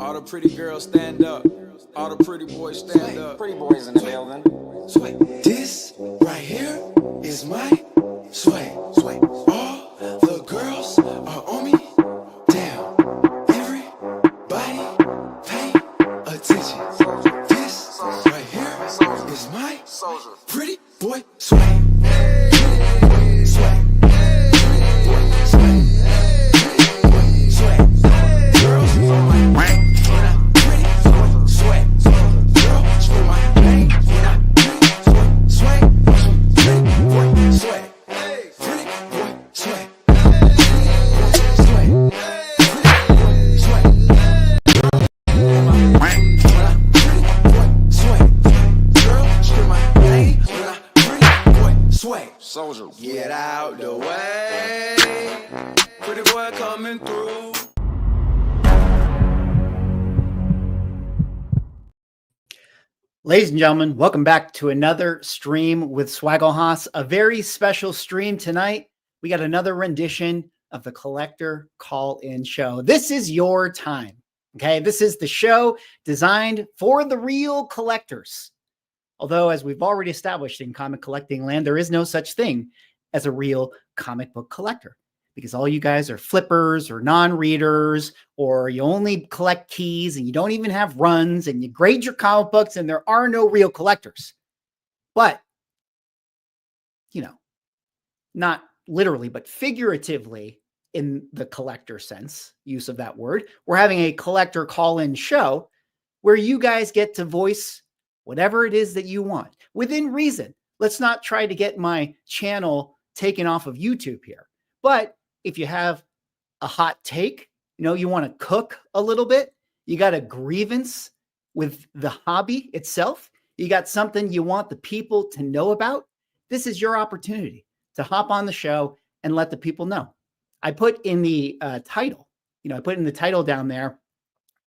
All the pretty girls stand up. All the pretty boys stand up. Pretty boys in the building. Sway. This right here is my sway. Sway. All the girls are on me. Damn. Everybody pay attention. This right here is my pretty boy sway. Sway. Sway. Sway. Girls on my rank. Pretty sway. Girls on my rank. Sway. Pretty boy sway. Pretty boy sway. Sway. Soldier, get out the way. Pretty boy coming through. Ladies and gentlemen, welcome back to another stream with Swaggle Haas. A very special stream tonight. We got another rendition of the Collector Call-In Show. This is your time, okay? This is the show designed for the real collectors. Although, as we've already established in comic collecting land, there is no such thing as a real comic book collector, because all you guys are flippers or non-readers, or you only collect keys and you don't even have runs and you grade your comic books and there are no real collectors. But, you know, not literally, but figuratively in the collector sense, use of that word, we're having a collector call-in show where you guys get to voice whatever it is that you want within reason. Let's not try to get my channel taken off of YouTube here. But if you have a hot take, you know, you want to cook a little bit, you got a grievance with the hobby itself, you got something you want the people to know about, this is your opportunity to hop on the show and let the people know. I put in the title, I put in the title down there,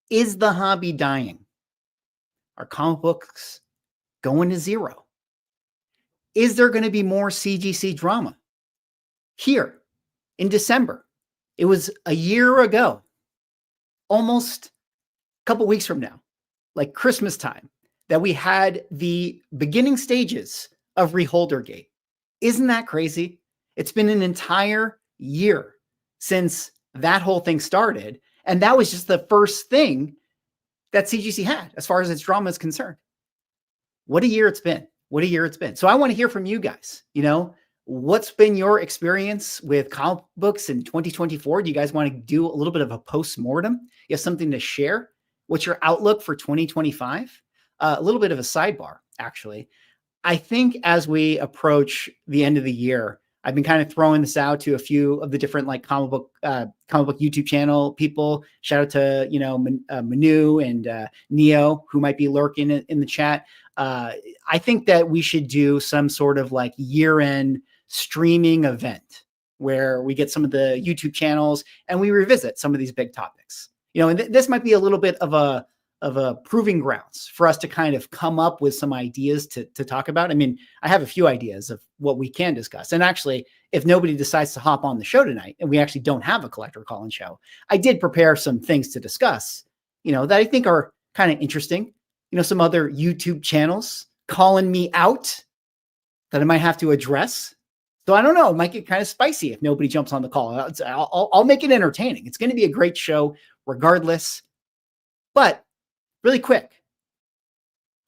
is the hobby dying? Are comic books going to zero? Is there going to be more CGC drama? Here in December, it was a year ago, almost a couple weeks from now, like Christmas time, that we had the beginning stages of Reholdergate. Isn't that crazy? It's been an entire year since that whole thing started. And that was just the first thing that CGC had as far as its drama is concerned. What a year it's been. What a year it's been. So I want to hear from you guys. What's been your experience with comic books in 2024? Do you guys want to do a little bit of a post-mortem? You have something to share? What's your outlook for 2025? A little bit of a sidebar, actually. I think as we approach the end of the year, I've been kind of throwing this out to a few of the different comic book YouTube channel people. Shout out to Manu and Neo, who might be lurking in the chat. I think that we should do some sort of year-end streaming event where we get some of the YouTube channels and we revisit some of these big topics. And this might be a little bit of a proving grounds for us to kind of come up with some ideas to talk about. I mean, I have a few ideas of what we can discuss. And actually, if nobody decides to hop on the show tonight and we actually don't have a collector call-in show, I did prepare some things to discuss, that I think are kind of interesting. Some other YouTube channels calling me out that I might have to address. So I don't know, it might get kind of spicy if nobody jumps on the call. I'll make it entertaining. It's going to be a great show regardless. But really quick,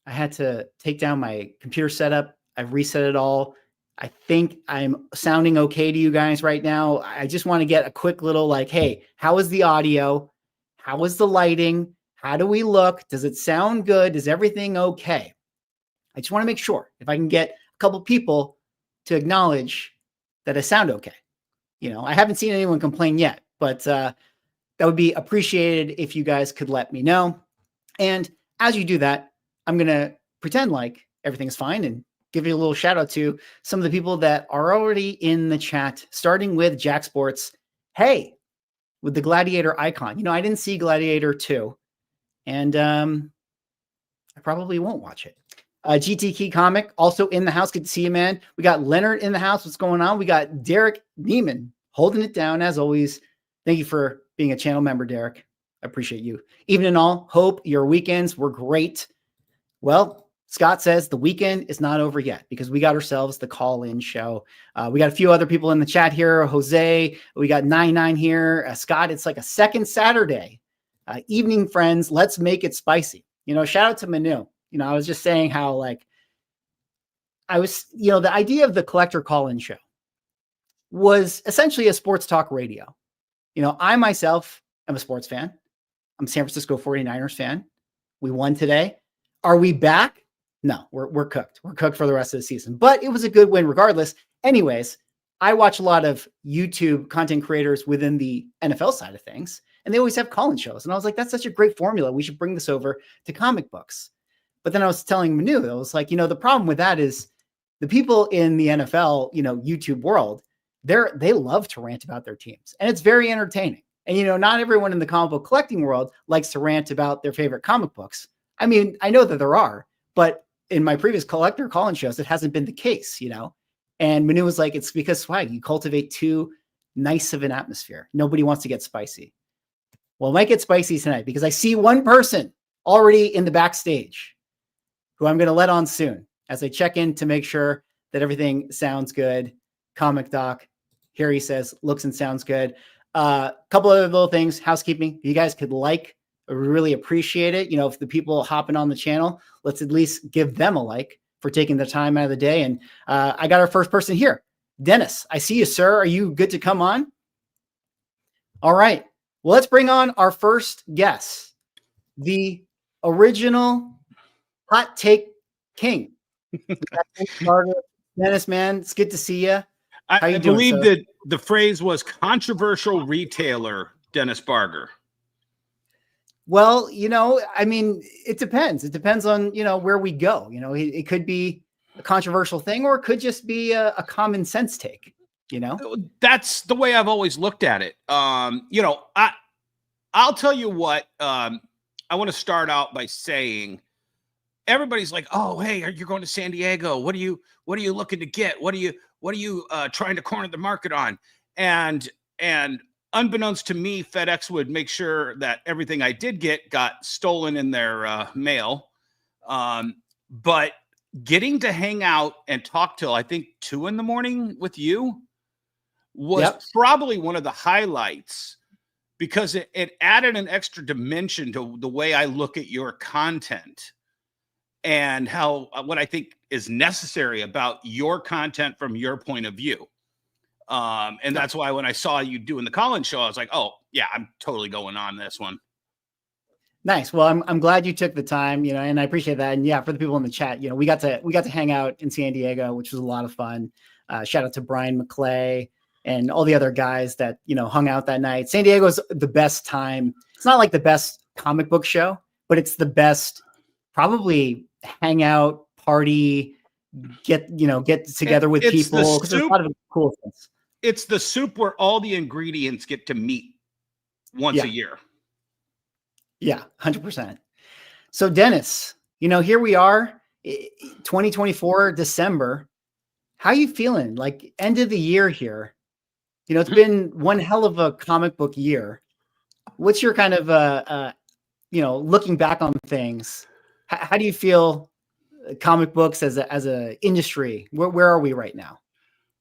I had to take down my computer setup. I've reset it all. I think I'm sounding okay to you guys right now. I just want to get a quick little hey, how is the audio? How is the lighting? How do we look? Does it sound good? Is everything okay? I just want to make sure if I can get a couple people to acknowledge that I sound okay. I haven't seen anyone complain yet, but that would be appreciated if you guys could let me know. And as you do that, I'm going to pretend like everything's fine and give you a little shout out to some of the people that are already in the chat, starting with Jack Sports. Hey, with the Gladiator icon. I didn't see Gladiator 2, and I probably won't watch it. GT Key Comic, also in the house. Good to see you, man. We got Leonard in the house. What's going on? We got Derek Neiman holding it down, as always. Thank you for being a channel member, Derek. I appreciate you. Even in all, hope your weekends were great. Well, Scott says the weekend is not over yet because we got ourselves the call-in show. We got a few other people in the chat here. Jose, we got 99 here. Scott, it's like a second Saturday. Evening, friends. Let's make it spicy. Shout out to Manu. I was just saying how the idea of the collector call-in show was essentially a sports talk radio. I myself am a sports fan. I'm a San Francisco 49ers fan. We won today. Are we back? No, we're cooked. We're cooked for the rest of the season, but it was a good win regardless. Anyways, I watch a lot of YouTube content creators within the NFL side of things, and they always have call-in shows. And I was like, that's such a great formula. We should bring this over to comic books. But then I was telling Manu, I was like, the problem with that is the people in the NFL, YouTube world, they love to rant about their teams, and it's very entertaining. And, not everyone in the comic book collecting world likes to rant about their favorite comic books. I mean, I know that there are, but in my previous collector call-in shows, it hasn't been the case, And Manu was like, it's because Swag, you cultivate too nice of an atmosphere. Nobody wants to get spicy. Well, it might get spicy tonight because I see one person already in the backstage who I'm going to let on soon as I check in to make sure that everything sounds good. Comic Doc, here he says, looks and sounds good. Couple of little things, housekeeping. If you guys could I really appreciate it. If the people hopping on the channel, let's at least give them a like for taking the time out of the day. And I got our first person here. Dennis, I see you, sir. Are you good to come on? All right. Well, let's bring on our first guest, the original hot take king. Dennis, man, it's good to see you. I believe that the phrase was controversial retailer Dennis Barger. Well, I mean, it depends. It depends on, where we go. It could be a controversial thing, or it could just be a common sense take, That's the way I've always looked at it. I'll tell you what, I want to start out by saying everybody's like, oh, hey, you're going to San Diego. What are you looking to get? What are you trying to corner the market on? And unbeknownst to me, FedEx would make sure that everything I did get got stolen in their mail. But getting to hang out and talk till I think 2 a.m. with you was probably one of the highlights, because it added an extra dimension to the way I look at your content and what I think is necessary about your content from your point of view. And that's why when I saw you doing the call-in show, I was like, oh yeah, I'm totally going on this one. Nice. Well, I'm glad you took the time, and I appreciate that. And yeah, for the people in the chat, we got to hang out in San Diego, which was a lot of fun. Shout out to Brian McClay and all the other guys that, hung out that night. San Diego is the best time. It's not like the best comic book show, but it's the best probably hangout, party, get together with people. There's a lot of cool things. It's the soup where all the ingredients get to meet once a year. Yeah, 100%. So Dennis, here we are, 2024, December. How you feeling? Like end of the year here. It's been one hell of a comic book year. What's your kind of, looking back on things? How do you feel comic books as a industry? Where are we right now?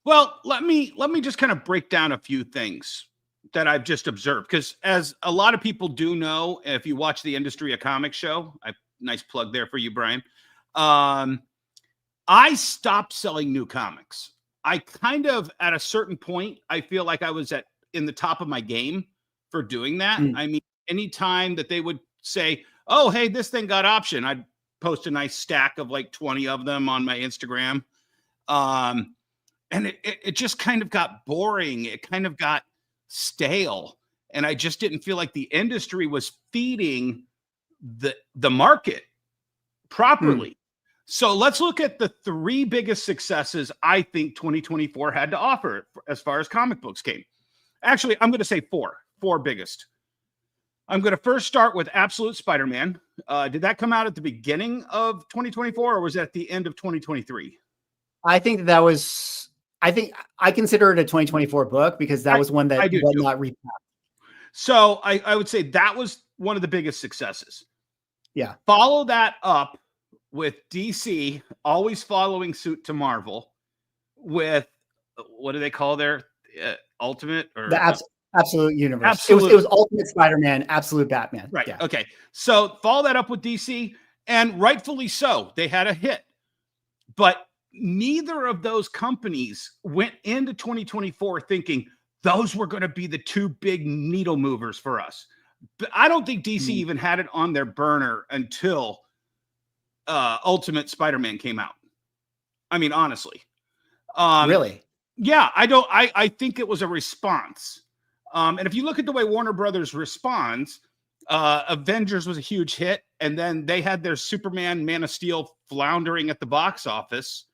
Well, let me just kind of break down a few things that I've just observed, because as a lot of people do know, if you watch the Industry of Comics show, nice plug there for you, Brian. I stopped selling new comics. I kind of, at a certain point, I feel like I was in the top of my game for doing that. I mean, anytime that they would say, oh, hey, this thing got option, I'd post a nice stack of like 20 of them on my Instagram. And it just kind of got boring. It kind of got stale. And I just didn't feel like the industry was feeding the market properly. So let's look at the 3 biggest successes I think 2024 had to offer as far as comic books came. Actually, I'm going to say 4 biggest. I'm going to first start with Absolute Spider-Man. Did that come out at the beginning of 2024 or was it at the end of 2023? I think I consider it a 2024 book because that was one that was not repacked. So I would say that was one of the biggest successes. Yeah. Follow that up with DC always following suit to Marvel with what do they call their Ultimate or The absolute universe. Absolute. It was Ultimate Spider-Man, Absolute Batman. Right. Yeah. Okay. So follow that up with DC, and rightfully so. They had a hit. But neither of those companies went into 2024 thinking those were going to be the two big needle movers for us. But I don't think DC even had it on their burner until Ultimate Spider-Man came out. I mean, honestly. Really? Yeah, I think it was a response. And if you look at the way Warner Brothers responds, Avengers was a huge hit, and then they had their Superman Man of Steel floundering at the box office.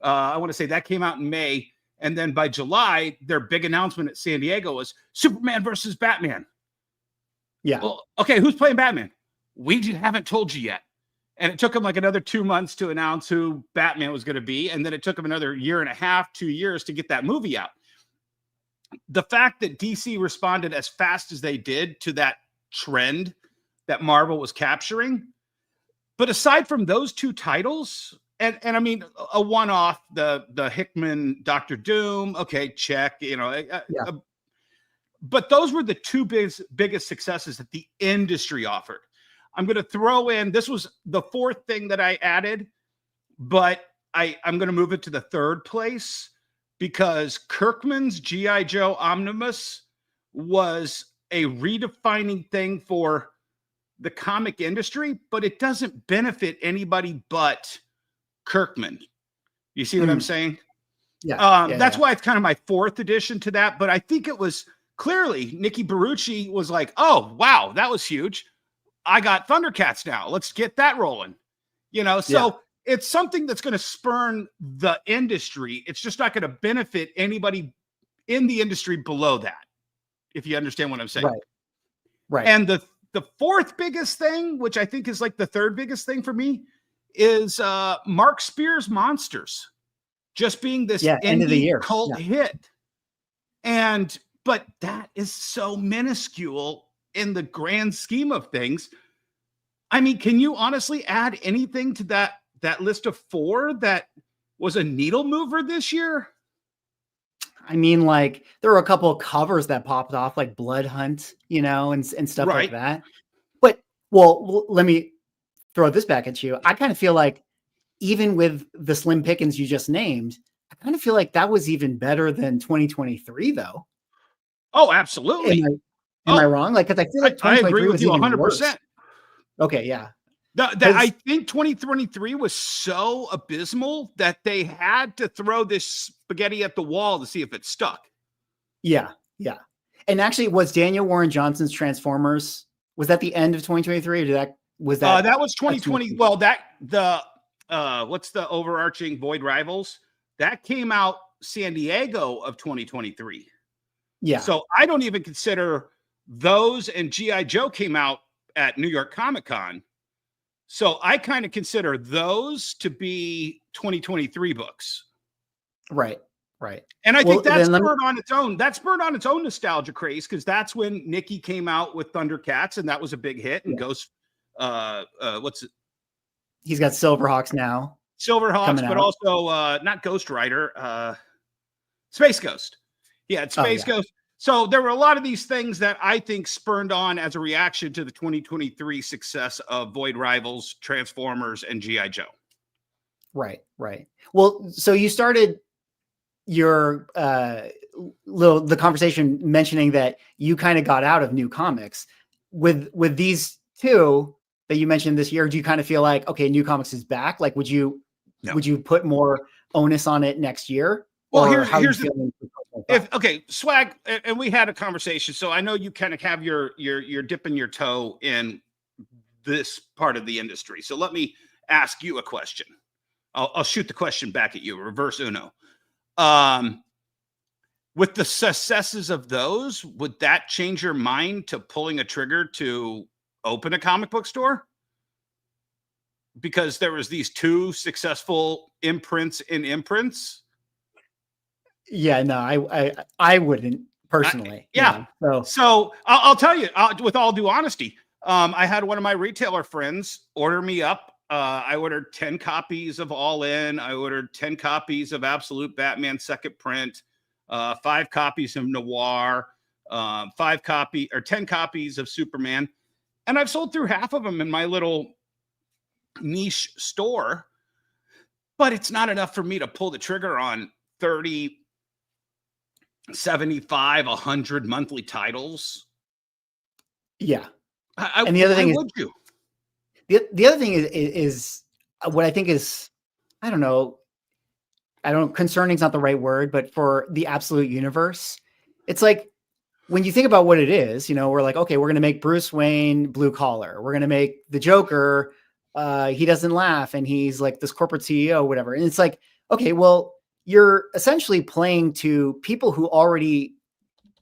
I want to say that came out in May, and then by July, their big announcement at San Diego was Superman versus Batman. Yeah. Well, okay, who's playing Batman? We haven't told you yet. And it took them like another 2 months to announce who Batman was going to be. And then it took them another year and a half, 2 years to get that movie out. The fact that DC responded as fast as they did to that trend that Marvel was capturing. But aside from those two titles, and I mean, a one-off, the Hickman Doctor Doom, okay, check, but those were the two biggest successes that the industry offered. I'm going to throw in, this was the fourth thing that I added, but I'm going to move it to the third place because Kirkman's G.I. Joe Omnibus was a redefining thing for the comic industry, but it doesn't benefit anybody but Kirkman. You see what I'm saying? Yeah. That's why it's kind of my fourth addition to that, but I think it was clearly Nikki Barucci was like, oh, wow, that was huge. I got Thundercats now. Let's get that rolling. It's something that's going to spurn the industry. It's just not going to benefit anybody in the industry below that, if you understand what I'm saying. Right. And the fourth biggest thing, which I think is like the third biggest thing for me, is Mark Spear's Monsters just being this end of the year cult hit. But that is so minuscule in the grand scheme of things. I mean, can you honestly add anything to that list of four that was a needle mover this year? I mean, like there were a couple of covers that popped off, like Blood Hunt, and stuff like that. But let me throw this back at you. I kind of feel like even with the slim pickings you just named, I kind of feel like that was even better than 2023, though. Oh, absolutely. Am I wrong? Like, because I feel like I agree with you 100%. Okay, yeah. I think 2023 was so abysmal that they had to throw this spaghetti at the wall to see if it stuck. Yeah. And actually, was Daniel Warren Johnson's Transformers, was that the end of 2023, or that was 2020? Well, what's the overarching Void Rivals? That came out San Diego of 2023. Yeah. So I don't even consider those, and G.I. Joe came out at New York Comic Con. So I kind of consider those to be 2023 books. Right. And I think that's spurred on its own. That's spurred on its own nostalgia craze because that's when Nikki came out with Thundercats, and that was a big hit. And Ghost, what's it? He's got Silverhawks now. Silverhawks, but also not Ghost Rider, Space Ghost. Yeah, it's Space Ghost. So there were a lot of these things that I think spurned on as a reaction to the 2023 success of Void Rivals, Transformers, and G.I. Joe. Right. Well, so you started your the conversation mentioning that you kind of got out of New Comics. With these two that you mentioned this year, do you kind of feel like, okay, New Comics is back? Like, would you put more onus on it next year? Well, here's Swag, and we had a conversation, so I know you kind of have your dipping your toe in this part of the industry. So let me ask you a question. I'll shoot the question back at you, reverse Uno. With the successes of those, would that change your mind to pulling a trigger to open a comic book store? Because there was these two successful imprints. Yeah, no, I wouldn't personally. Yeah. So I'll tell you, with all due honesty, I had one of my retailer friends order me up. I ordered 10 copies of All In. I ordered 10 copies of Absolute Batman second print, 5 copies of Noir, 10 copies of Superman. And I've sold through half of them in my little niche store, but it's not enough for me to pull the trigger on 30, 75, 100 monthly titles. Yeah. And the other thing is, the other thing is what I think is, I don't know, concerning is not the right word, but for the Absolute universe, it's like, when you think about what it is, we're like, okay, we're going to make Bruce Wayne blue collar. We're going to make the Joker. He doesn't laugh and he's like this corporate CEO, whatever. And it's like, okay, well, you're essentially playing to people who already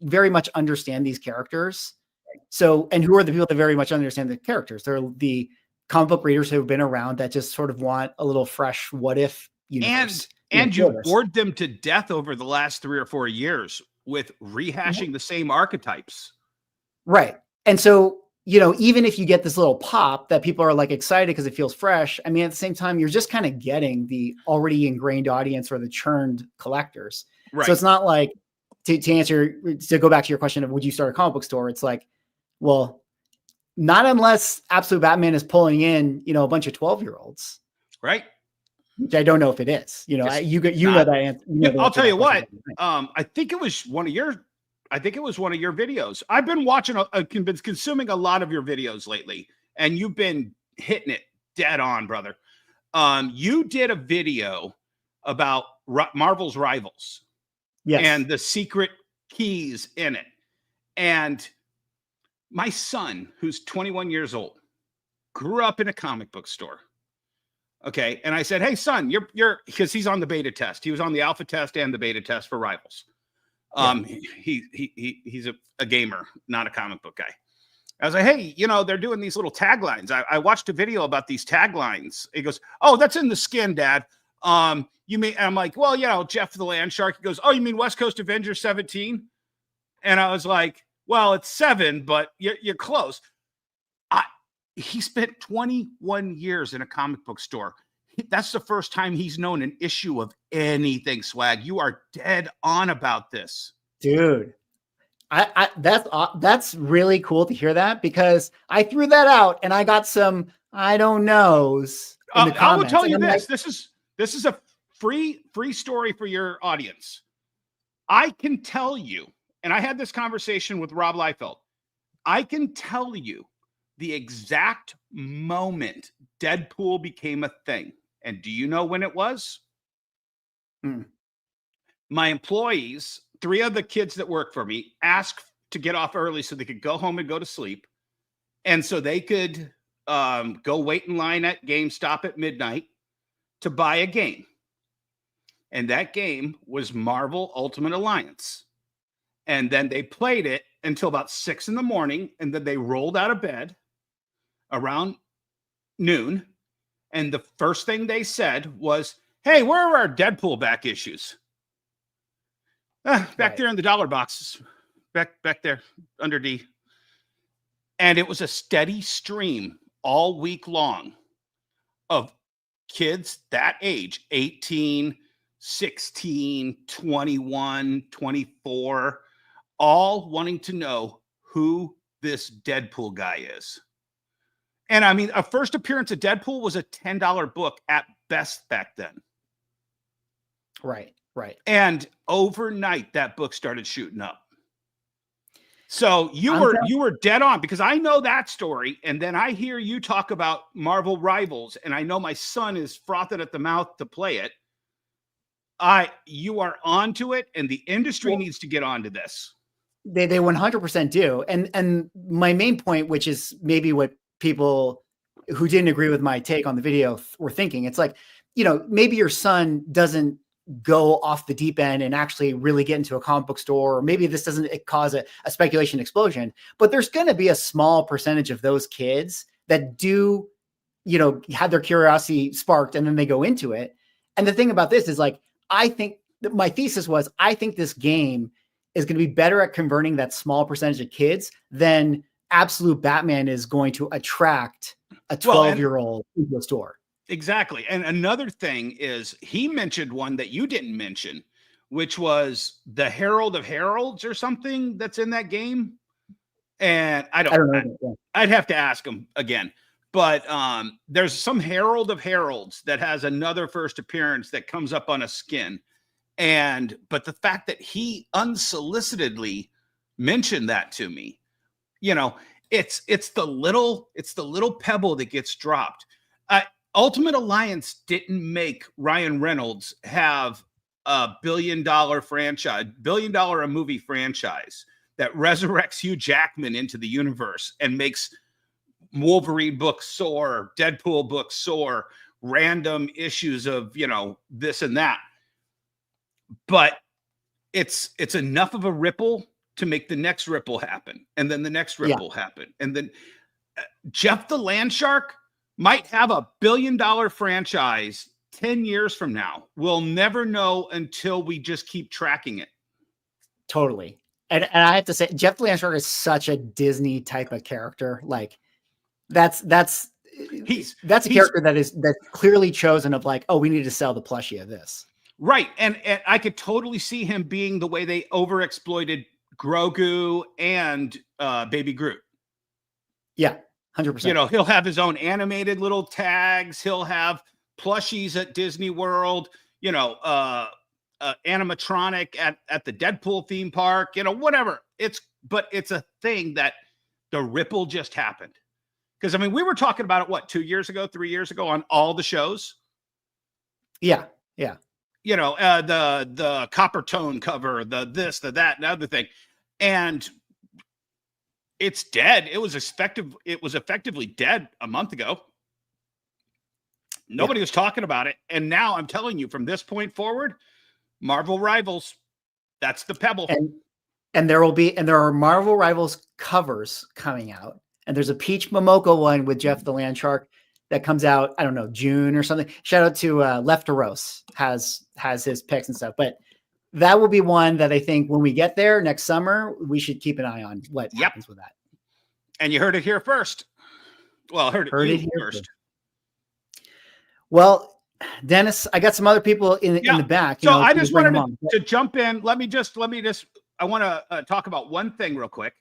very much understand these characters. So, and who are the people that very much understand the characters? They're the comic book readers who have been around that just sort of want a little fresh what if universe. And you bored them to death over the last 3 or 4 years with rehashing the same archetypes. Right. And so, even if you get this little pop that people are like excited because it feels fresh, I mean, at the same time, you're just kind of getting the already ingrained audience or the churned collectors. Right. So it's not like, to go back to your question of would you start a comic book store? It's like, well, not unless Absolute Batman is pulling in, a bunch of 12-year-olds. Right. Which I don't know if it is. You know that answer. I'll tell you what. I think it was one of your videos. I've been watching, been consuming a lot of your videos lately, and you've been hitting it dead on, brother. You did a video about Marvel's Rivals, yes, and the secret keys in it. And my son, who's 21 years old, grew up in a comic book store. Okay. And I said, hey, son, you're because he's on the beta test. He was on the alpha test and the beta test for Rivals. He's a gamer, not a comic book guy. I was like, hey, they're doing these little taglines. I watched a video about these taglines. He goes, oh, that's in the skin, Dad. You mean, and I'm like, well, Jeff the Land Shark. He goes, oh, you mean West Coast Avengers 17? And I was like, well, it's 7, but you're close. He spent 21 years in a comic book store. That's the first time he's known an issue of anything, Swag. You are dead on about this. Dude. That's really cool to hear that, because I threw that out and I got some I don't knows in the comments. I will tell you this. This is a free story for your audience. I can tell you, and I had this conversation with Rob Liefeld. I can tell you the exact moment Deadpool became a thing. And do you know when it was? My employees, 3 of the kids that work for me, asked to get off early so they could go home and go to sleep. And so they could go wait in line at GameStop at midnight to buy a game. And that game was Marvel Ultimate Alliance. And then they played it until about 6 a.m. And then they rolled out of bed around noon. And the first thing they said was, hey, where are our Deadpool back issues? Back there in the dollar boxes. Back there under D. And it was a steady stream all week long of kids that age, 18, 16, 21, 24, all wanting to know who this Deadpool guy is. And I mean, a first appearance of Deadpool was a $10 book at best back then. Right. And overnight, that book started shooting up. So you were dead on, because I know that story. And then I hear you talk about Marvel Rivals, and I know my son is frothing at the mouth to play it. You are onto it, and the industry needs to get onto this. They 100% do. And my main point, which is maybe what people who didn't agree with my take on the video were thinking, it's like, maybe your son doesn't go off the deep end and actually really get into a comic book store, or maybe this doesn't cause a speculation explosion, but there's going to be a small percentage of those kids that do, have their curiosity sparked and then they go into it. And the thing about this is, like, I think my thesis was, I think this game is going to be better at converting that small percentage of kids than absolute Batman is going to attract a 12-year-old into a store. Exactly. And another thing is he mentioned one that you didn't mention, which was the Herald of Heralds or something that's in that game. And I don't know. I'd have to ask him again. But there's some Herald of Heralds that has another first appearance that comes up on a skin. But the fact that he unsolicitedly mentioned that to me, you know, it's the little pebble that gets dropped. Ultimate Alliance didn't make Ryan Reynolds have a $1 billion franchise, $1 billion a movie franchise that resurrects Hugh Jackman into the universe and makes Wolverine books soar, Deadpool books soar, random issues of, you know, this and that. But it's enough of a ripple to make the next ripple happen, and then the next ripple happen, and then Jeff the Landshark might have a $1 billion franchise 10 years from now. We'll never know until we just keep tracking it. Totally. And I have to say, Jeff the Landshark is such a Disney type of character. Like that's a character that's clearly chosen of like, oh, we need to sell the plushie of this. Right. And I could totally see him being the way they overexploited Grogu and Baby Groot. Yeah, 100%. You know, he'll have his own animated little tags. He'll have plushies at Disney World, you know, animatronic at the Deadpool theme park, you know, whatever. But it's a thing that the ripple just happened. Because, I mean, we were talking about it, what, 2 years ago, 3 years ago on all the shows? Yeah, yeah. You know, the copper tone cover, the this, the that, and the other thing. And it's dead. It was effectively dead a month ago. Nobody was talking about it. And now I'm telling you, from this point forward, Marvel Rivals, that's the pebble. And there are Marvel Rivals covers coming out. And there's a Peach Momoko one with Jeff the Landshark that comes out, I don't know, June or something. Shout out to Lefteros has his picks and stuff. But that will be one that I think when we get there next summer, we should keep an eye on what happens with that. And you heard it here first. Well, heard it here first. Well, Dennis, I got some other people in the back. So I just wanted to jump in. Let me just, I want to talk about one thing real quick.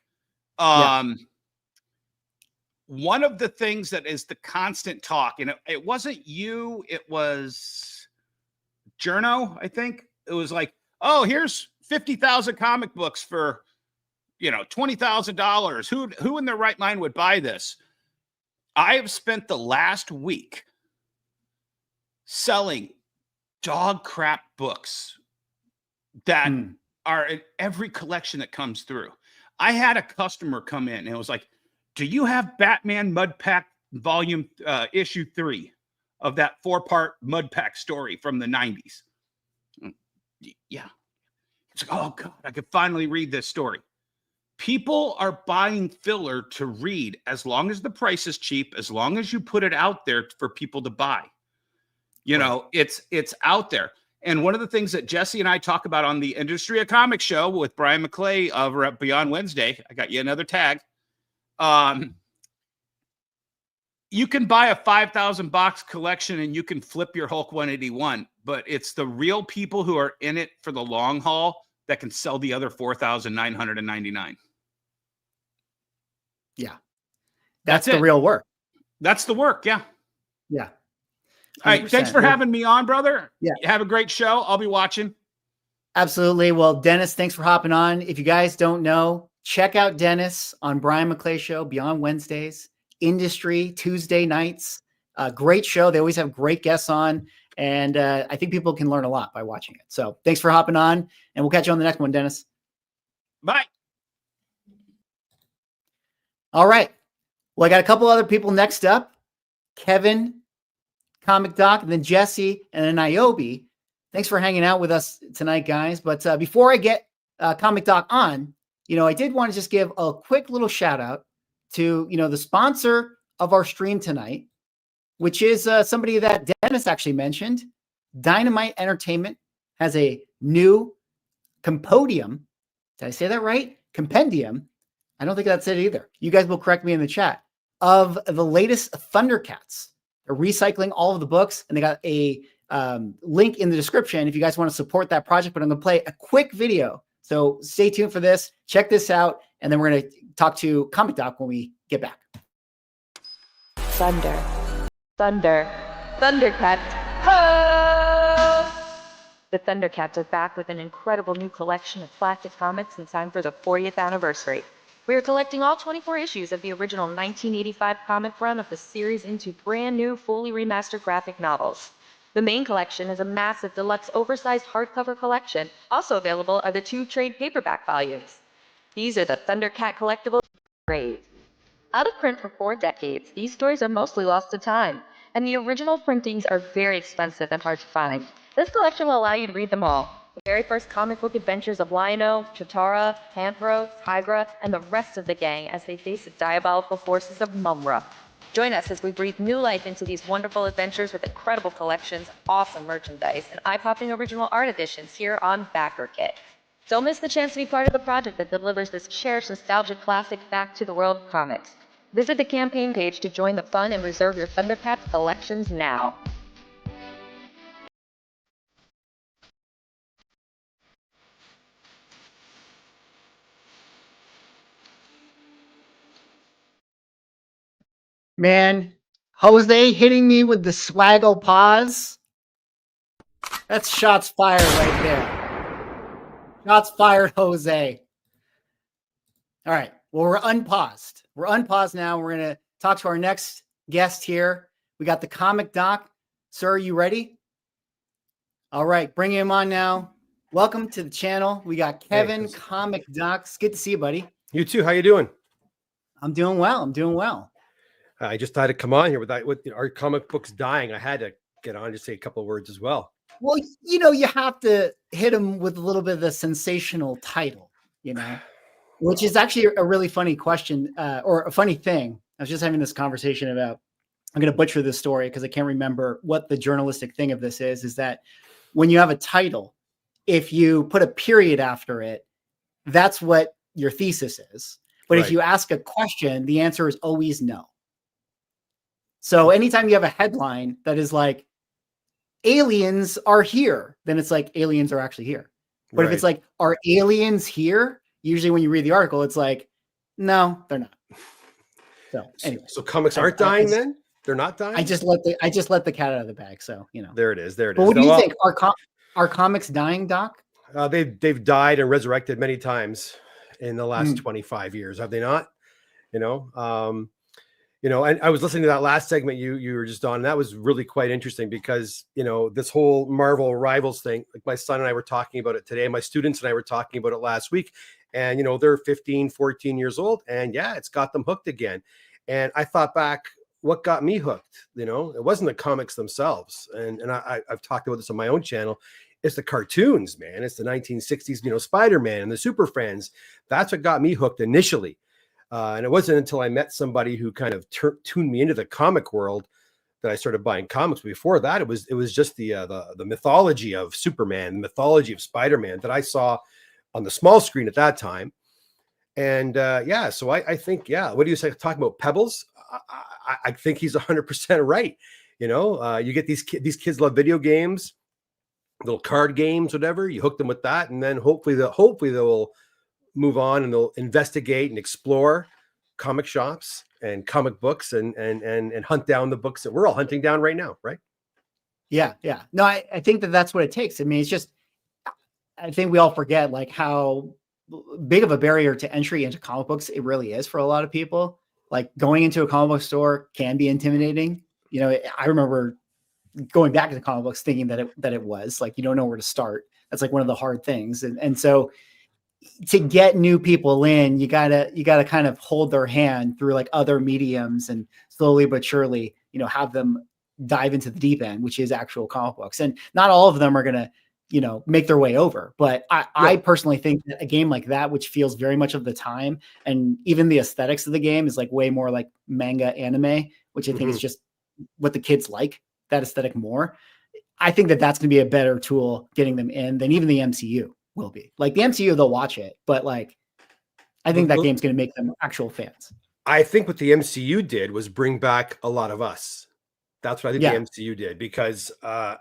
One of the things that is the constant talk, and it wasn't you, it was Journo, I think. It was like, oh, here's 50,000 comic books for, you know, $20,000. Who in their right mind would buy this? I have spent the last week selling dog crap books that are in every collection that comes through. I had a customer come in and it was like, do you have Batman Mud Pack volume issue 3 of that 4-part Mud Pack story from the 90s? Yeah. It's like, oh God, I could finally read this story. People are buying filler to read as long as the price is cheap, as long as you put it out there for people to buy. You know, it's out there. And one of the things that Jesse and I talk about on the Industry of Comics show with Brian McClay over at Beyond Wednesday, I got you another tag. You can buy a 5,000 box collection and you can flip your Hulk 181, but it's the real people who are in it for the long haul that can sell the other 4,999. Yeah. That's the real work. That's the work. Yeah. Yeah. 100%. All right. Thanks for having me on, brother. Yeah. Have a great show. I'll be watching. Absolutely. Well, Dennis, thanks for hopping on. If you guys don't know, check out Dennis on Brian McClay Show, Beyond Wednesdays, Industry, Tuesday nights. Great show. They always have great guests on. And I think people can learn a lot by watching it. So thanks for hopping on. And we'll catch you on the next one, Dennis. Bye. All right. Well, I got a couple other people next up. Kevin, Comic Doc, and then Jesse, and then Nyobi. Thanks for hanging out with us tonight, guys. But before I get Comic Doc on, I did want to just give a quick little shout out to, the sponsor of our stream tonight, which is somebody that Dennis actually mentioned. Dynamite Entertainment has a new Compodium Did I say that right? Compendium. I don't think that's it either. You guys will correct me in the chat. Of the latest Thundercats. They're recycling all of the books, and they got a link in the description if you guys want to support that project. But I'm going to play a quick video. So stay tuned for this. Check this out. And then we're going to talk to Comic Doc when we get back. Thunder. Thundercats. Ho! The Thundercats are back with an incredible new collection of classic comics in time for the 40th anniversary. We are collecting all 24 issues of the original 1985 comic run of the series into brand new, fully remastered graphic novels. The main collection is a massive, deluxe, oversized hardcover collection. Also available are the 2 trade paperback volumes. These are the Thundercat collectibles grades. Out of print for 4 decades, these stories are mostly lost to time, and the original printings are very expensive and hard to find. This collection will allow you to read them all. The very first comic book adventures of Lion-O, Chitara, Panthro, Tigra, and the rest of the gang as they face the diabolical forces of Mumra. Join us as we breathe new life into these wonderful adventures with incredible collections, awesome merchandise, and eye-popping original art editions here on Backer Kit. Don't miss the chance to be part of the project that delivers this cherished nostalgic classic back to the world of comics. Visit the campaign page to join the fun and reserve your Thundercats collections now. Man, Jose hitting me with the swaggle pause. That's shots fired right there. Shots fired, Jose. All right. Well, we're unpaused. We're unpaused now. We're going to talk to our next guest here. We got the Comic Doc. Sir, are you ready? All right. Bring him on now. Welcome to the channel. We got Kevin, Hey, Comic Docs. Good to see you, buddy. you too. How you doing? I'm doing well. I'm doing well. I just had to come on here with that. With our comic books dying, I had to get on to say a couple of words as well. Well, you know, you have to hit him with a little bit of the sensational title, you know, which is actually a really funny question or a funny thing. I was just having this conversation about, I'm going to butcher this story because I can't remember what the journalistic thing of this is that when you have a title, if you put a period after it, that's what your thesis is. But if you ask a question, the answer is always no. So anytime you have a headline that is like, aliens are here, then it's like aliens are actually here. But if it's like, are aliens here? Usually when you read the article, it's like, no, they're not. So anyway. So comics aren't dying then? They're not dying? I just let the cat out of the bag. So, you know. There it is. There it is. But what do you think? Are comics dying, Doc? They've died and resurrected many times in the last 25 years, have they not? And I was listening to that last segment you were just on, and that was really quite interesting because, this whole Marvel Rivals thing, like my son and I were talking about it today. My students and I were talking about it last week, and, they're 15, 14 years old, and yeah, it's got them hooked again. And I thought back, what got me hooked? It wasn't the comics themselves. And I've talked about this on my own channel. It's the cartoons, man. It's the 1960s, Spider-Man and the Super Friends. That's what got me hooked initially. And it wasn't until I met somebody who kind of tuned me into the comic world that I started buying comics. Before that, it was just the mythology of Superman, the mythology of Spider-Man that I saw on the small screen at that time. And so I think, what do you say? Talking about Pebbles, I think he's 100% right. You get these kids love video games, little card games, whatever. You hook them with that, and then hopefully they'll move on and they'll investigate and explore comic shops and comic books and hunt down the books that we're all hunting down right now, right? Yeah. No, I think that's what it takes. I mean, it's just, I think we all forget like how big of a barrier to entry into comic books it really is for a lot of people. Like going into a comic book store can be intimidating. I remember going back to the comic books thinking that it was like, you don't know where to start. That's like one of the hard things. And so to get new people in, you gotta kind of hold their hand through like other mediums and slowly but surely, have them dive into the deep end, which is actual comic books. And not all of them are gonna, make their way over. But I personally think that a game like that, which feels very much of the time, and even the aesthetics of the game is like way more like manga anime, which I think is just what the kids like, that aesthetic more. I think that that's going to be a better tool getting them in than even the MCU, will be. Like the MCU, they'll watch it, but like I think that Well, game's going to make them actual fans. I think what the MCU did was bring back a lot of us. That's what I think Yeah. the MCU did, because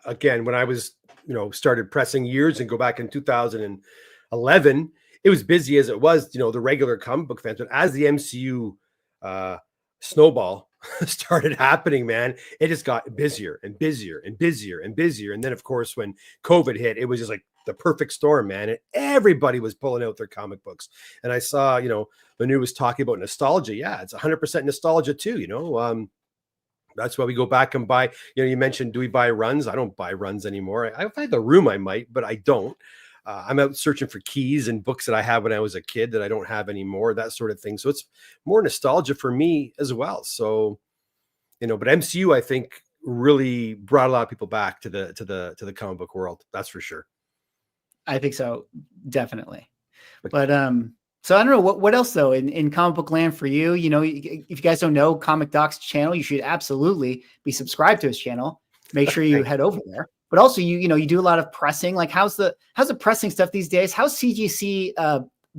again, when I was, started pressing years and go back in 2011, it was busy as it was, the regular comic book fans. But as the MCU snowball started happening, man, it just got busier and busier and busier and busier. And then, of course, when COVID hit, it was just like the perfect storm, man. And everybody was pulling out their comic books. And I saw, Manu was talking about nostalgia. Yeah, it's 100% nostalgia too, that's why we go back and buy, you mentioned, do we buy runs? I don't buy runs anymore. If I had the room, I might, but I don't. I'm out searching for keys and books that I had when I was a kid that I don't have anymore, that sort of thing. So it's more nostalgia for me as well. So, but MCU, I think, really brought a lot of people back to the comic book world. That's for sure. I think so. Definitely. But, so I don't know what else though in comic book land for you. If you guys don't know Comic Doc's channel, you should absolutely be subscribed to his channel. Make sure you head over there. But also, you do a lot of pressing. Like, how's the pressing stuff these days? How's CGC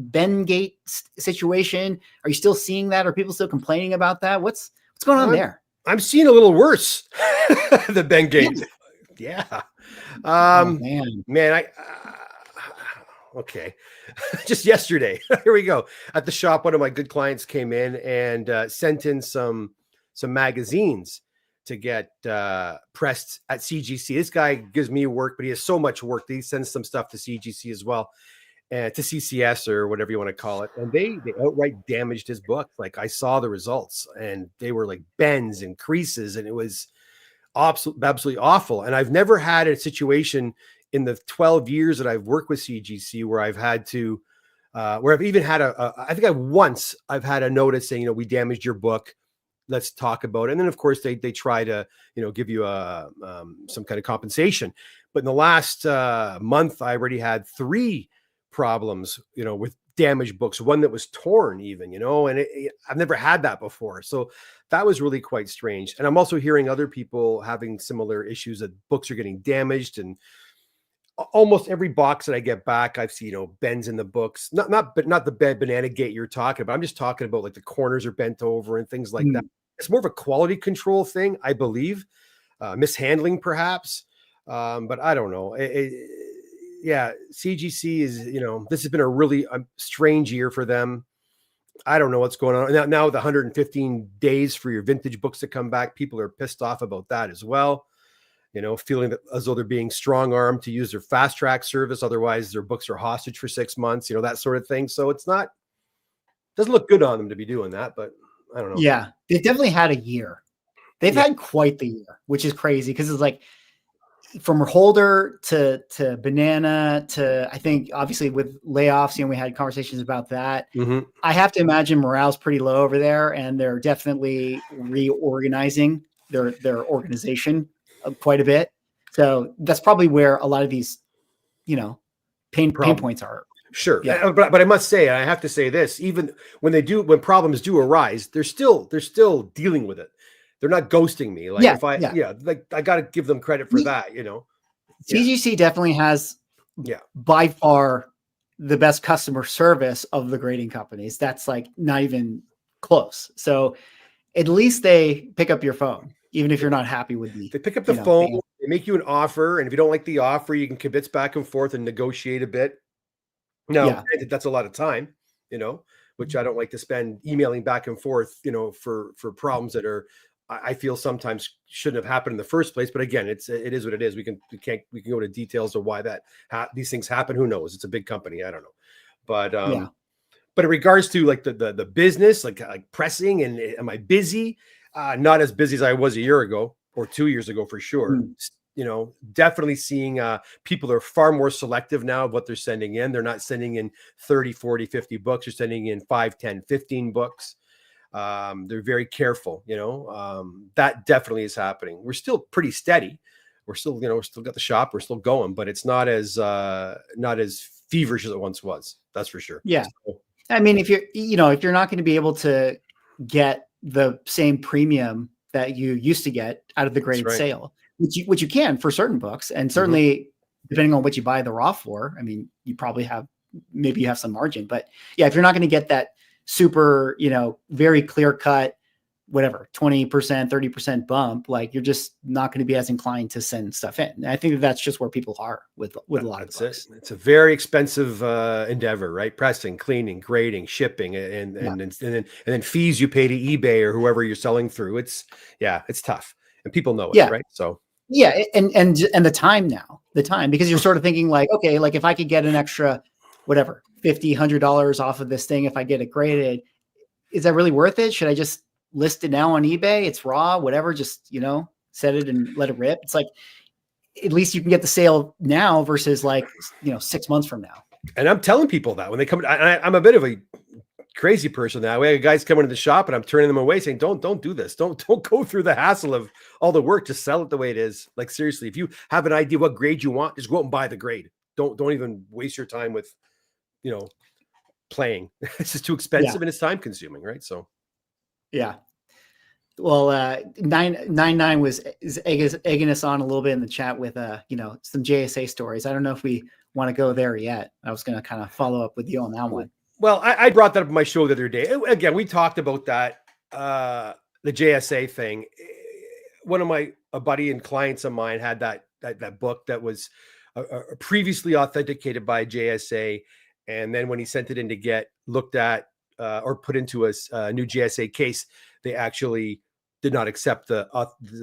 Bengate situation? Are you still seeing that? Are people still complaining about that? What's going on there? I'm seeing a little worse the Bengate. Yeah. Man, okay. Just yesterday, here we go. At the shop, one of my good clients came in and sent in some magazines to get pressed at CGC. This guy gives me work, but he has so much work that he sends some stuff to CGC as well, and to CCS or whatever you want to call it. And they outright damaged his book. Like, I saw the results, and they were like bends and creases, and it was absolutely awful. And I've never had a situation in the 12 years that I've worked with CGC where I've had to, where I've even had I think I've had a notice saying, we damaged your book. Let's talk about it. And then, of course, they try to, give you some kind of compensation. But in the last month, I already had 3 problems, with damaged books, one that was torn even, and I've never had that before. So that was really quite strange. And I'm also hearing other people having similar issues, that books are getting damaged, and almost every box that I get back, I've seen, bends in the books, not the banana gate you're talking about. I'm just talking about like the corners are bent over and things like that. It's more of a quality control thing, I believe, mishandling perhaps. But I don't know. Yeah, CGC is, this has been a really strange year for them. I don't know what's going on. Now the 115 days for your vintage books to come back, people are pissed off about that as well. Feeling that as though they're being strong-armed to use their fast track service. Otherwise, their books are hostage for 6 months, that sort of thing. So doesn't look good on them to be doing that, but I don't know. Yeah, they've definitely had a year. They've had quite the year, which is crazy because it's like from Holder to Banana to, I think, obviously with layoffs, we had conversations about that. Mm-hmm. I have to imagine morale's pretty low over there, and they're definitely reorganizing their organization quite a bit. So that's probably where a lot of these, pain points are. Sure. Yeah. But I must say, I have to say this, even when problems do arise, they're still dealing with it. They're not ghosting me. Like I got to give them credit for that, CGC definitely has by far the best customer service of the grading companies. That's like not even close. So at least they pick up your phone, even if you're not happy with me. They pick up the phone, they make you an offer, and if you don't like the offer, you can kibitz back and forth and negotiate a bit. No, that's a lot of time, which I don't like to spend emailing back and forth, for problems that I feel sometimes shouldn't have happened in the first place. But again, it is what it is. We can go to details of why these things happen. Who knows? It's a big company. I don't know. But but in regards to like the business, like pressing, and am I busy? Not as busy as I was a year ago or 2 years ago for sure. Definitely seeing people are far more selective now of what they're sending in. They're not sending in 30, 40, 50 books. They're sending in 5, 10, 15 books. They're very careful, that definitely is happening. We're still pretty steady. We're still, we're still got the shop. We're still going, but it's not as feverish as it once was. That's for sure. Yeah. So, I mean, if you're not going to be able to get the same premium that you used to get out of the graded sale, which you can for certain books, and certainly depending on what you buy the raw for. I mean, you probably have, maybe you have some margin, but yeah, if you're not going to get that super, very clear cut, whatever, 20%, 30% bump, like you're just not going to be as inclined to send stuff in. And I think that's just where people are with a lot of the books. It's a very expensive endeavor, right? Pressing, cleaning, grading, shipping, and then fees you pay to eBay or whoever you're selling through. It's tough, and people know it, right? So yeah, and the time because you're sort of thinking like, okay, like if I could get an extra, whatever, $50, $100 off of this thing, if I get it graded, is that really worth it? Should I just list it now on eBay? It's raw, whatever, just, set it and let it rip. It's like, at least you can get the sale now versus like, 6 months from now. And I'm telling people that when they come, I'm a bit of a crazy person that way. Guys come into the shop and I'm turning them away saying, don't do this. Don't go through the hassle of all the work. Just sell it the way it is. Like, seriously, if you have an idea what grade you want, just go out and buy the grade. Don't even waste your time with, playing. It's just too expensive and it's time consuming. Right. So. Yeah. Well, 99 is egging us on a little bit in the chat with some JSA stories. I don't know if we want to go there yet. I was going to kind of follow up with you on that one. Well, I brought that up in my show the other day. Again, we talked about that, the JSA thing. One of a buddy and clients of mine had that book that was previously authenticated by JSA. And then when he sent it in to get looked at or put into a new JSA case, they actually did not accept the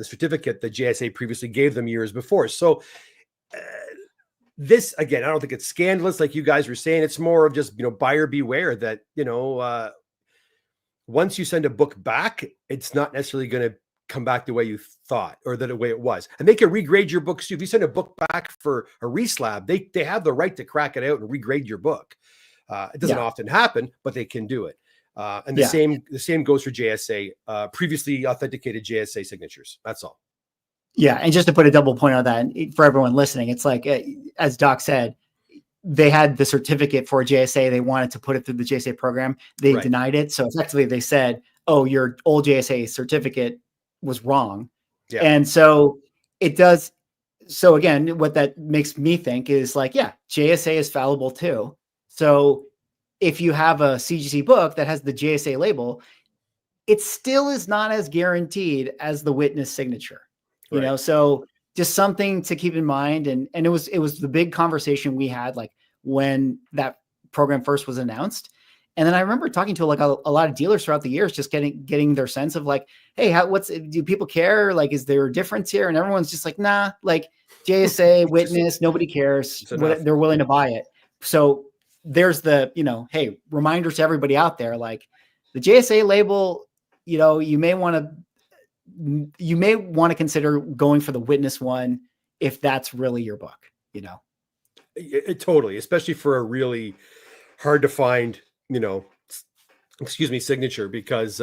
certificate that JSA previously gave them years before. So this, again, I don't think it's scandalous like you guys were saying. It's more of just, buyer beware that, once you send a book back, it's not necessarily going to come back the way you thought or the way it was. And they can regrade your books too. If you send a book back for a reslab, they have the right to crack it out and regrade your book. It doesn't often happen, but they can do it. And the same goes for JSA, previously authenticated JSA signatures. That's all. Yeah. And just to put a double point on that for everyone listening, it's like, as Doc said, they had the certificate for JSA. They wanted to put it through the JSA program. They denied it. So effectively they said, oh, your old JSA certificate was wrong. Yeah. And so it does. So again, what that makes me think is like, JSA is fallible too. So if you have a CGC book that has the JSA label, it still is not as guaranteed as the witness signature, you know? So just something to keep in mind. And it was the big conversation we had, like when that program first was announced. And then I remember talking to like a lot of dealers throughout the years, just getting their sense of like, hey, do people care? Like, is there a difference here? And everyone's just like, nah, like JSA witness, nobody cares. They're willing to buy it. So there's the, hey, reminder to everybody out there, like the JSA label, you may want to consider going for the witness one if that's really your book, It totally, especially for a really hard to find, signature, because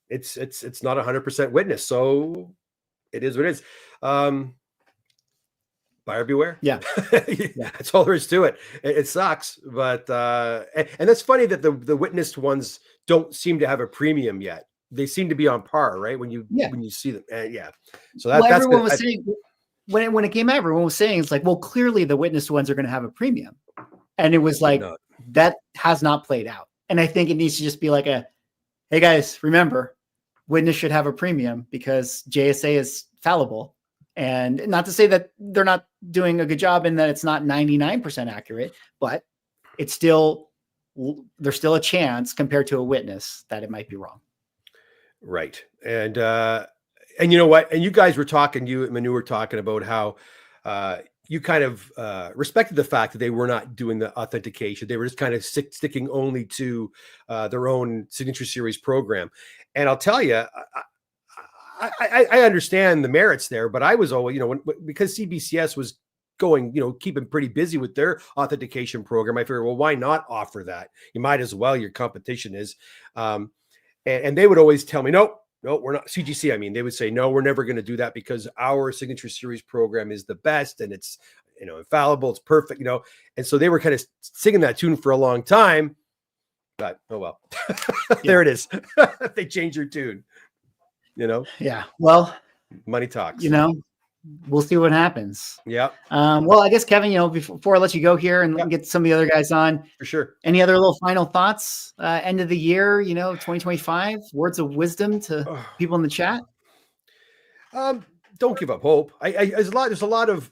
it's not 100% witness. So it is what it is. Buyer beware. Yeah. That's all there is to it. It sucks, but and that's funny that the witnessed ones don't seem to have a premium yet. They seem to be on par, right? When you see them. So that's everyone was saying when it came out, everyone was saying it's like, well, clearly the witnessed ones are going to have a premium. And it was like, that has not played out. And I think it needs to just be like hey guys, remember, witness should have a premium because JSA is fallible. And not to say that they're not doing a good job and that it's not 99% accurate, but there's still a chance compared to a witness that it might be wrong. Right. And you know what? And you guys were talking, you and Manu were talking about how you kind of respected the fact that they were not doing the authentication. They were just kind of sticking only to their own signature series program. And I'll tell you, I understand the merits there, but I was always, because CBCS was going, keeping pretty busy with their authentication program, I figured, well, why not offer that? You might as well. Your competition is, and they would always tell me, no, we're not CGC. I mean, they would say, no, we're never going to do that because our signature series program is the best and it's, infallible. It's perfect, and so they were kind of singing that tune for a long time, but oh well, there it is. They changed your tune. Yeah. Well, money talks. we'll see what happens. Yeah, Well, I guess Kevin, before I let you go here and Yep. get some of the other guys on, for sure. any other little final thoughts? End of the year, 2025. Words of wisdom to people in the chat. Don't give up hope. There's a lot of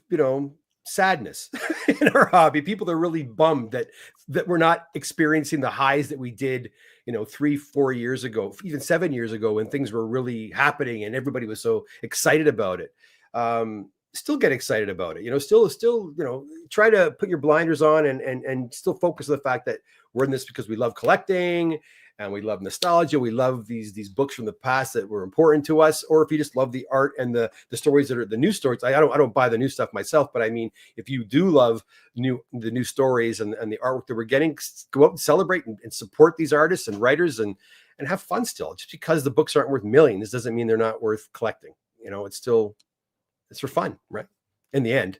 sadness in our hobby. People are really bummed that we're not experiencing the highs that we did 3-4 years ago, even 7 years ago, when things were really happening and everybody was so excited about it. Still get excited about it, still try to put your blinders on and still focus on the fact that we're in this because we love collecting and we love nostalgia. We love these books from the past that were important to us. Or if you just love the art and the stories that are the new stories, I don't buy the new stuff myself, but I mean, if you do love the new stories and the artwork that we're getting, go out and celebrate and support these artists and writers and have fun still. Just because the books aren't worth millions doesn't mean they're not worth collecting. It's for fun, right? In the end.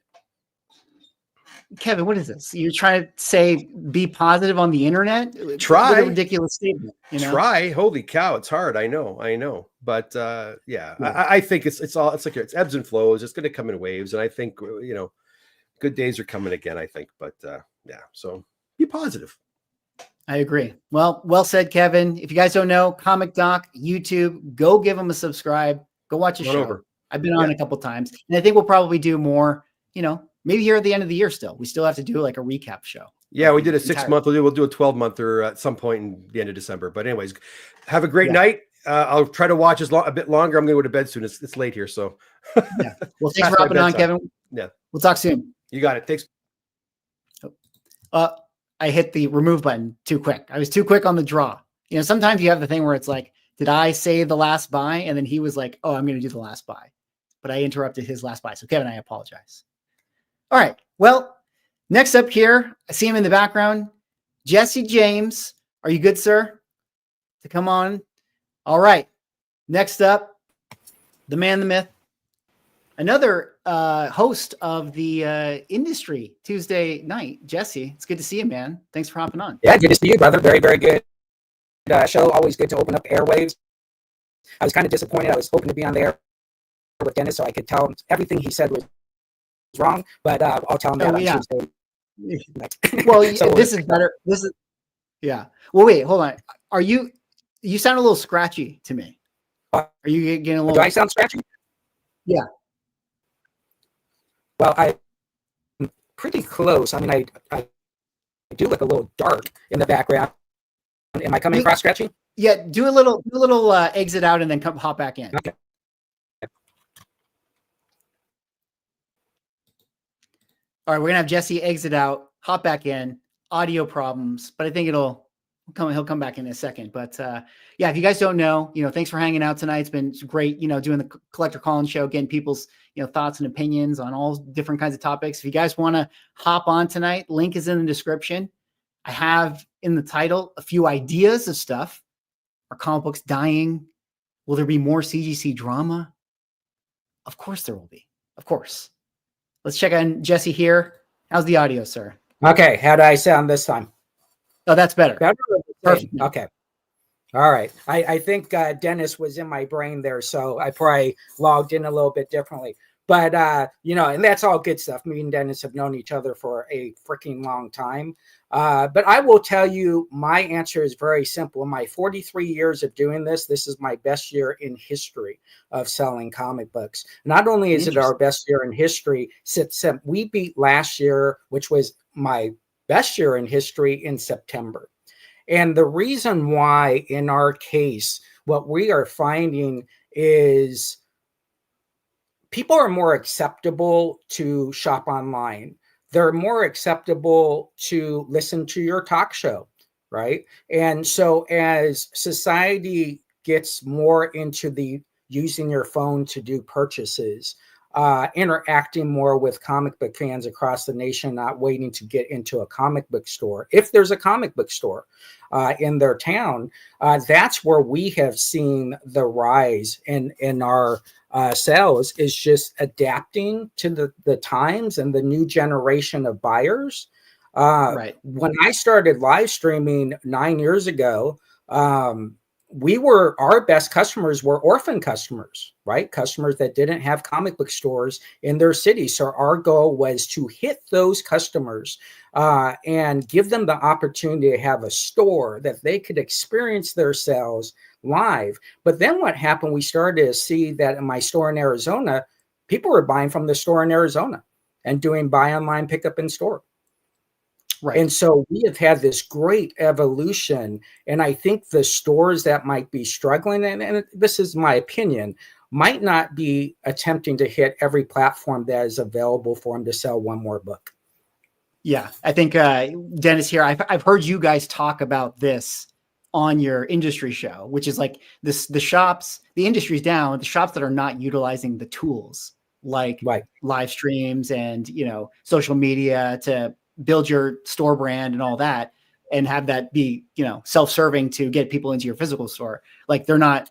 Kevin, what is this? You're trying to say be positive on the internet? Try. What a ridiculous statement. Try. Holy cow, it's hard. I know. But yeah. I think it's ebbs and flows. It's going to come in waves, and I think good days are coming again. I think, but yeah. So be positive. I agree. Well said, Kevin. If you guys don't know, Comic Doc, YouTube, go give them a subscribe. Go watch a show. Over. I've been on a couple times, and I think we'll probably do more. Maybe here at the end of the year. Still, we still have to do like a recap show. Yeah, we did a 6 month. We'll do a 12-month or at some point in the end of December. But anyways, have a great night. I'll try to watch a bit longer. I'm going to go to bed soon. It's late here, so. Yeah. Well, thanks for hopping on, Kevin. Yeah. We'll talk soon. You got it. Thanks. I hit the remove button too quick. I was too quick on the draw. Sometimes you have the thing where it's like, did I say the last buy? And then he was like, oh, I'm going to do the last buy. But I interrupted his last buy. So Kevin, I apologize. All right. Well, next up here, I see him in the background. Jesse James. Are you good, sir? To come on. All right. Next up, the man, the myth. Another host of the Industry Tuesday night. Jesse, it's good to see you, man. Thanks for hopping on. Yeah, good to see you, brother. Very, very good show. Always good to open up airwaves. I was kind of disappointed. I was hoping to be on there with Dennis so I could tell him everything he said was wrong, but I'll tell him that on Tuesday. Well, this is better. Yeah. Well, wait, hold on. You sound a little scratchy to me. Are you getting a little? Do I sound scratchy? Yeah. Well, I'm pretty close. I mean, I do look a little dark in the background. Am I coming across scratchy? Yeah. Do a little exit out and then hop back in. Okay. All right, we're gonna have Jesse exit out, hop back in. Audio problems, but I think he'll come back in a second. But yeah, if you guys don't know, thanks for hanging out tonight. It's been great, doing the Collector Call-In show, getting people's thoughts and opinions on all different kinds of topics. If you guys want to hop on tonight, link is in the description. I have in the title a few ideas of stuff. Are comic books dying? Will there be more CGC drama? Of course there will be. Of course. Let's check on Jesse here. How's the audio, sir? Okay. How do I sound this time? Oh, that's better. Perfect. Okay. All right. I think Dennis was in my brain there, so I probably logged in a little bit differently. But, and that's all good stuff. Me and Dennis have known each other for a freaking long time. But I will tell you, my answer is very simple. In my 43 years of doing this, this is my best year in history of selling comic books. Not only is it our best year in history, since we beat last year, which was my best year in history, in September. And the reason why, in our case, what we are finding is people are more acceptable to shop online. They're more acceptable to listen to your talk show, right? And so as society gets more into the using your phone to do purchases, interacting more with comic book fans across the nation, not waiting to get into a comic book store, if there's a comic book store in their town, that's where we have seen the rise in our sales, is just adapting to the times and the new generation of buyers. Right. When I started live streaming 9 years ago, our best customers were orphan customers, right? Customers that didn't have comic book stores in their city. So our goal was to hit those customers and give them the opportunity to have a store that they could experience their sales live. But then what happened, we started to see that in my store in Arizona, people were buying from the store in Arizona and doing buy online, pick up in store. Right. And so we have had this great evolution. And I think the stores that might be struggling, and this is my opinion, might not be attempting to hit every platform that is available for them to sell one more book. Yeah, I think Dennis here, I've heard you guys talk about this on your industry show, which is like this, the shops, the industry's down, the shops that are not utilizing the tools like live streams and, you know, social media to build your store brand and all that, and have that be, you know, self-serving to get people into your physical store. Like they're not,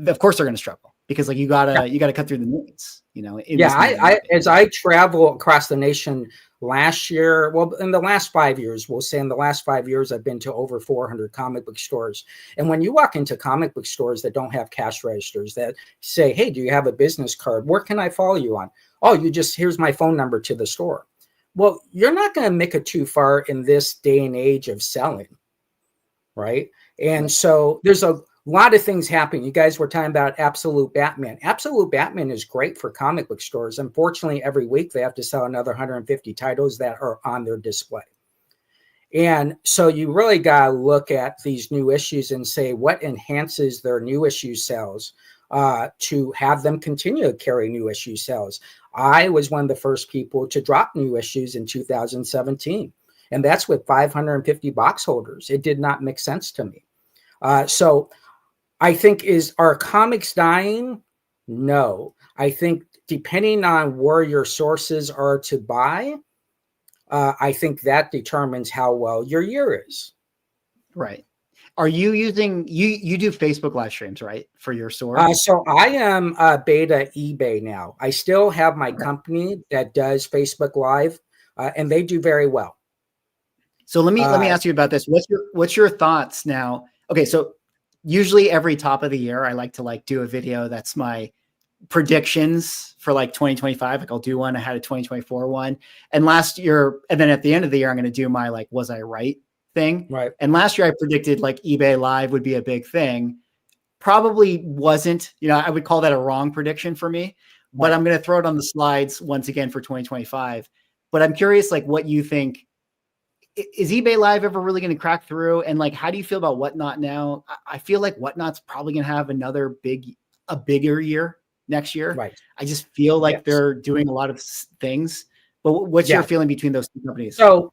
of course they're going to struggle because like you gotta cut through the noise, you know? As I travel across the nation last year, well, in the last 5 years, we'll say in the last 5 years, I've been to over 400 comic book stores. And when you walk into comic book stores that don't have cash registers, that say, hey, do you have a business card? Where can I follow you on? Oh, here's my phone number to the store. Well, you're not going to make it too far in this day and age of selling, right? And so there's a lot of things happening. You guys were talking about Absolute Batman. Absolute Batman is great for comic book stores. Unfortunately, every week they have to sell another 150 titles that are on their display. And so you really got to look at these new issues and say what enhances their new issue sales to have them continue to carry new issue sales. I was one of the first people to drop new issues in 2017, and that's with 550 box holders. It did not make sense to me. So I think, are comics dying? No. I think depending on where your sources are to buy, I think that determines how well your year is. Right. Are you using, you do Facebook live streams, right? For your store? So I am beta eBay now. I still have my company that does Facebook Live, and they do very well. So let me ask you about this. What's your thoughts now? Okay, so usually every top of the year, I like to do a video that's my predictions for 2025. Like I'll do one. I had a 2024 one, and last year, and then at the end of the year, I'm going to do my was I right thing. Right. And last year I predicted eBay Live would be a big thing. Probably wasn't. I would call that a wrong prediction for me. But I'm going to throw it on the slides once again for 2025. But I'm curious, what you think. Is eBay Live ever really going to crack through? And how do you feel about Whatnot now? I feel like Whatnot's probably going to have another bigger year next year. Right. I just feel like they're doing a lot of things. But what's your feeling between those two companies? So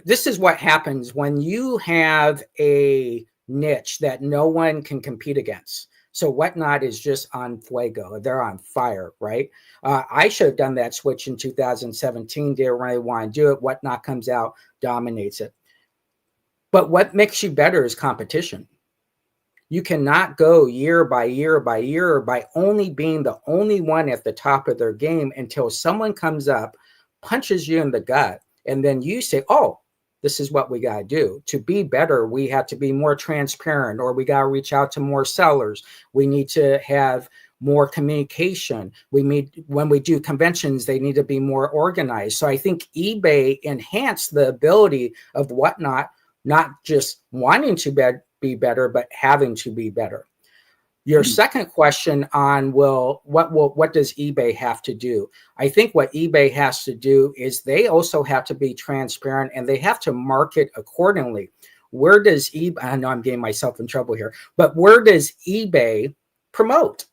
this is what happens when you have a niche that no one can compete against. So Whatnot is just on fuego. They're on fire, right? I should have done that switch in 2017. Didn't really want to do it. Whatnot comes out, dominates it. But what makes you better is competition. You cannot go year by year by year by only being the only one at the top of their game until someone comes up, punches you in the gut, and then you say, oh, this is what we got to do. To be better, we have to be more transparent, or we got to reach out to more sellers. We need to have more communication. When we do conventions, they need to be more organized. So I think eBay enhanced the ability of Whatnot, not just wanting to be better, but having to be better. Your second question on what does eBay have to do? I think what eBay has to do is they also have to be transparent, and they have to market accordingly. Where does eBay, I know I'm getting myself in trouble here, but where does eBay promote?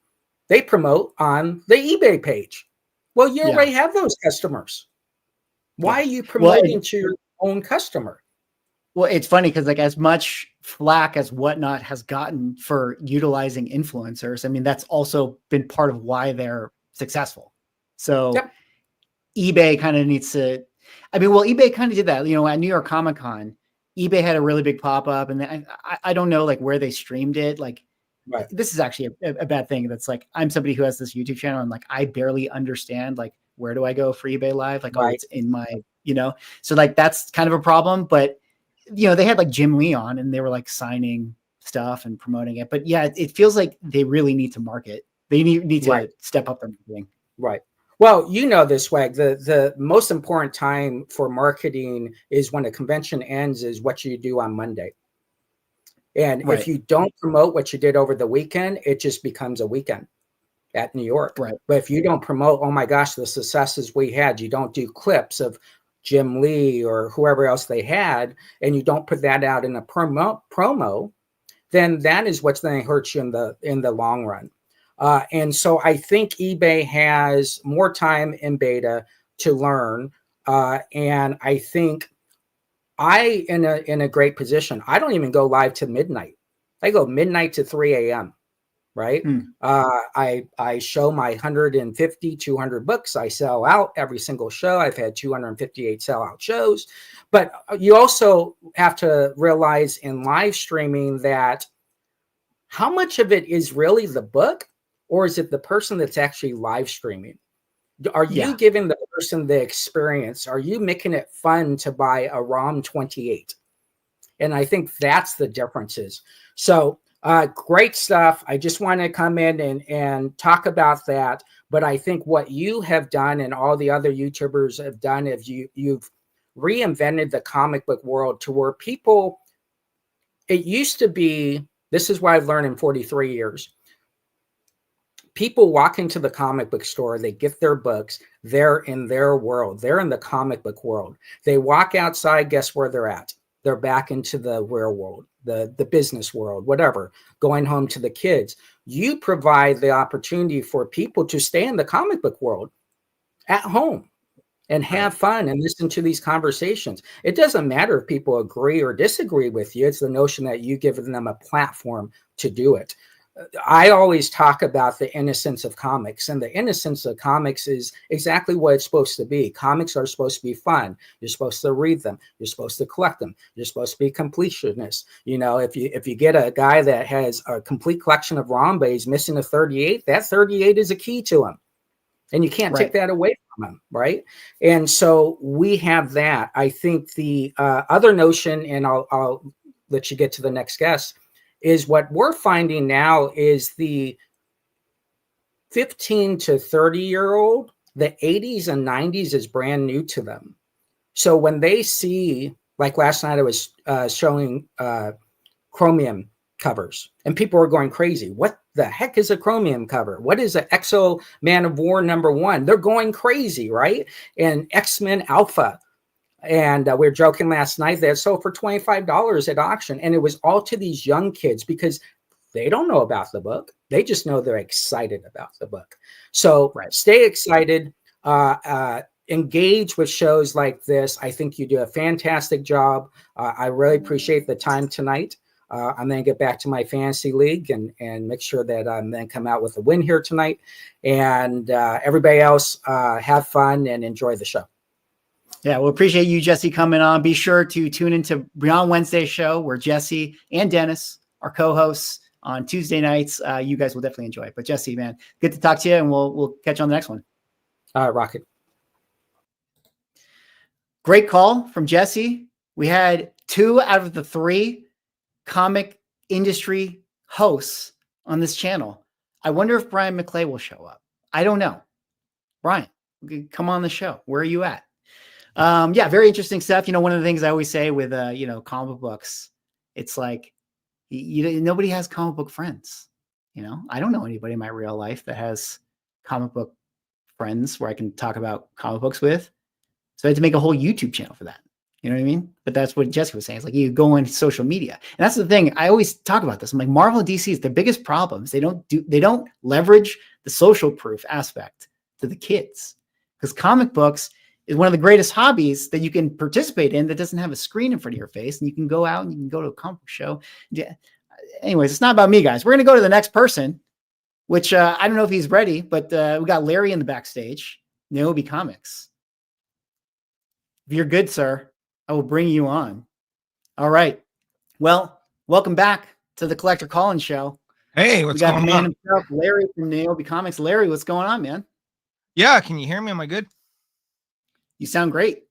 They promote on the eBay page. Well, you already have those customers. Why are you promoting to your own customer? Well, it's funny because as much flack as Whatnot has gotten for utilizing influencers, I mean, that's also been part of why they're successful. So eBay kind of needs to, eBay kind of did that, at New York Comic Con, eBay had a really big pop-up, and I don't know where they streamed it. This is actually a bad thing. That's I'm somebody who has this YouTube channel, and I barely understand where do I go for eBay Live? Oh, it's in my, so that's kind of a problem. But they had Jim Lee on, and they were signing stuff and promoting it. But yeah, it feels like they really need to market. They need to Right. step up their marketing. Right. Well, you know this, Swag. The most important time for marketing is when a convention ends, is what you do on Monday. And Right. if you don't promote what you did over the weekend, it just becomes a weekend at New York. Right. But if you don't promote, oh my gosh, the successes we had, you don't do clips of Jim Lee or whoever else they had, and you don't put that out in a promo, then that is what's going to hurt you in the long run. And so I think eBay has more time in beta to learn. And I think in a great position. I don't even go live to midnight. I go midnight to 3 a.m. Right. I show my 150, 200 books. I sell out every single show. I've had 258 sellout shows. But you also have to realize in live streaming that how much of it is really the book, or is it the person that's actually live streaming? Are you giving the person the experience? Are you making it fun to buy a ROM 28? And I think that's the differences. So great stuff. I just want to come in and talk about that. But I think what you have done and all the other YouTubers have done is you've reinvented the comic book world to where people, it used to be, this is what I've learned in 43 years. People walk into the comic book store, they get their books, they're in their world. They're in the comic book world. They walk outside, guess where they're at? They're back into the real world, the business world, whatever, going home to the kids. You provide the opportunity for people to stay in the comic book world at home and have fun and listen to these conversations. It doesn't matter if people agree or disagree with you. It's the notion that you give them a platform to do it. I always talk about the innocence of comics, and the innocence of comics is exactly what it's supposed to be. Comics are supposed to be fun. You're supposed to read them. You're supposed to collect them. You're supposed to be completionists. You know, if you get a guy that has a complete collection of ROM, but he's missing a 38, that 38 is a key to him. And you can't take that away from him, right? And so we have that. I think the other notion, and I'll let you get to the next guest, is what we're finding now is the 15 to 30-year-old, the 80s and 90s is brand new to them. So when they see, like last night I was showing Chromium covers, and people were going crazy. What the heck is a Chromium cover? What is an Exo Man of War #1? They're going crazy, right? And X-Men Alpha. And we were joking last night that it sold for $25 at auction. And it was all to these young kids because they don't know about the book. They just know they're excited about the book. So stay excited, engage with shows like this. I think you do a fantastic job. I really appreciate the time tonight. I'm going to get back to my fantasy league and make sure that I'm going to come out with a win here tonight. And everybody else, have fun and enjoy the show. Yeah, well, appreciate you, Jesse, coming on. Be sure to tune into Beyond Wednesday's show where Jesse and Dennis are co-hosts on Tuesday nights. You guys will definitely enjoy it. But Jesse, man, good to talk to you, and we'll catch you on the next one. All right, Rocket. Great call from Jesse. We had 2 out of the 3 comic industry hosts on this channel. I wonder if Brian McClay will show up. I don't know. Brian, come on the show. Where are you at? Yeah, very interesting stuff. You know, one of the things I always say with, comic books, it's like, nobody has comic book friends. You know, I don't know anybody in my real life that has comic book friends where I can talk about comic books with. So I had to make a whole YouTube channel for that. You know what I mean? But that's what Jesse was saying. It's like you go on social media. And that's the thing. I always talk about this. I'm like, Marvel and DC is the biggest problems. They don't leverage the social proof aspect to the kids. Because comic books is one of the greatest hobbies that you can participate in that doesn't have a screen in front of your face. And you can go out and you can go to a comic book show. Yeah. Anyways, it's not about me, guys. We're going to go to the next person, which I don't know if he's ready, but we got Larry in the backstage, Nyobi Comics. If you're good, sir, I will bring you on. All right. Well, welcome back to the Collector Call-In Show. Hey, what's going on? We got the man himself, Larry from Nyobi Comics. Larry, what's going on, man? Yeah, can you hear me? Am I good? You sound great.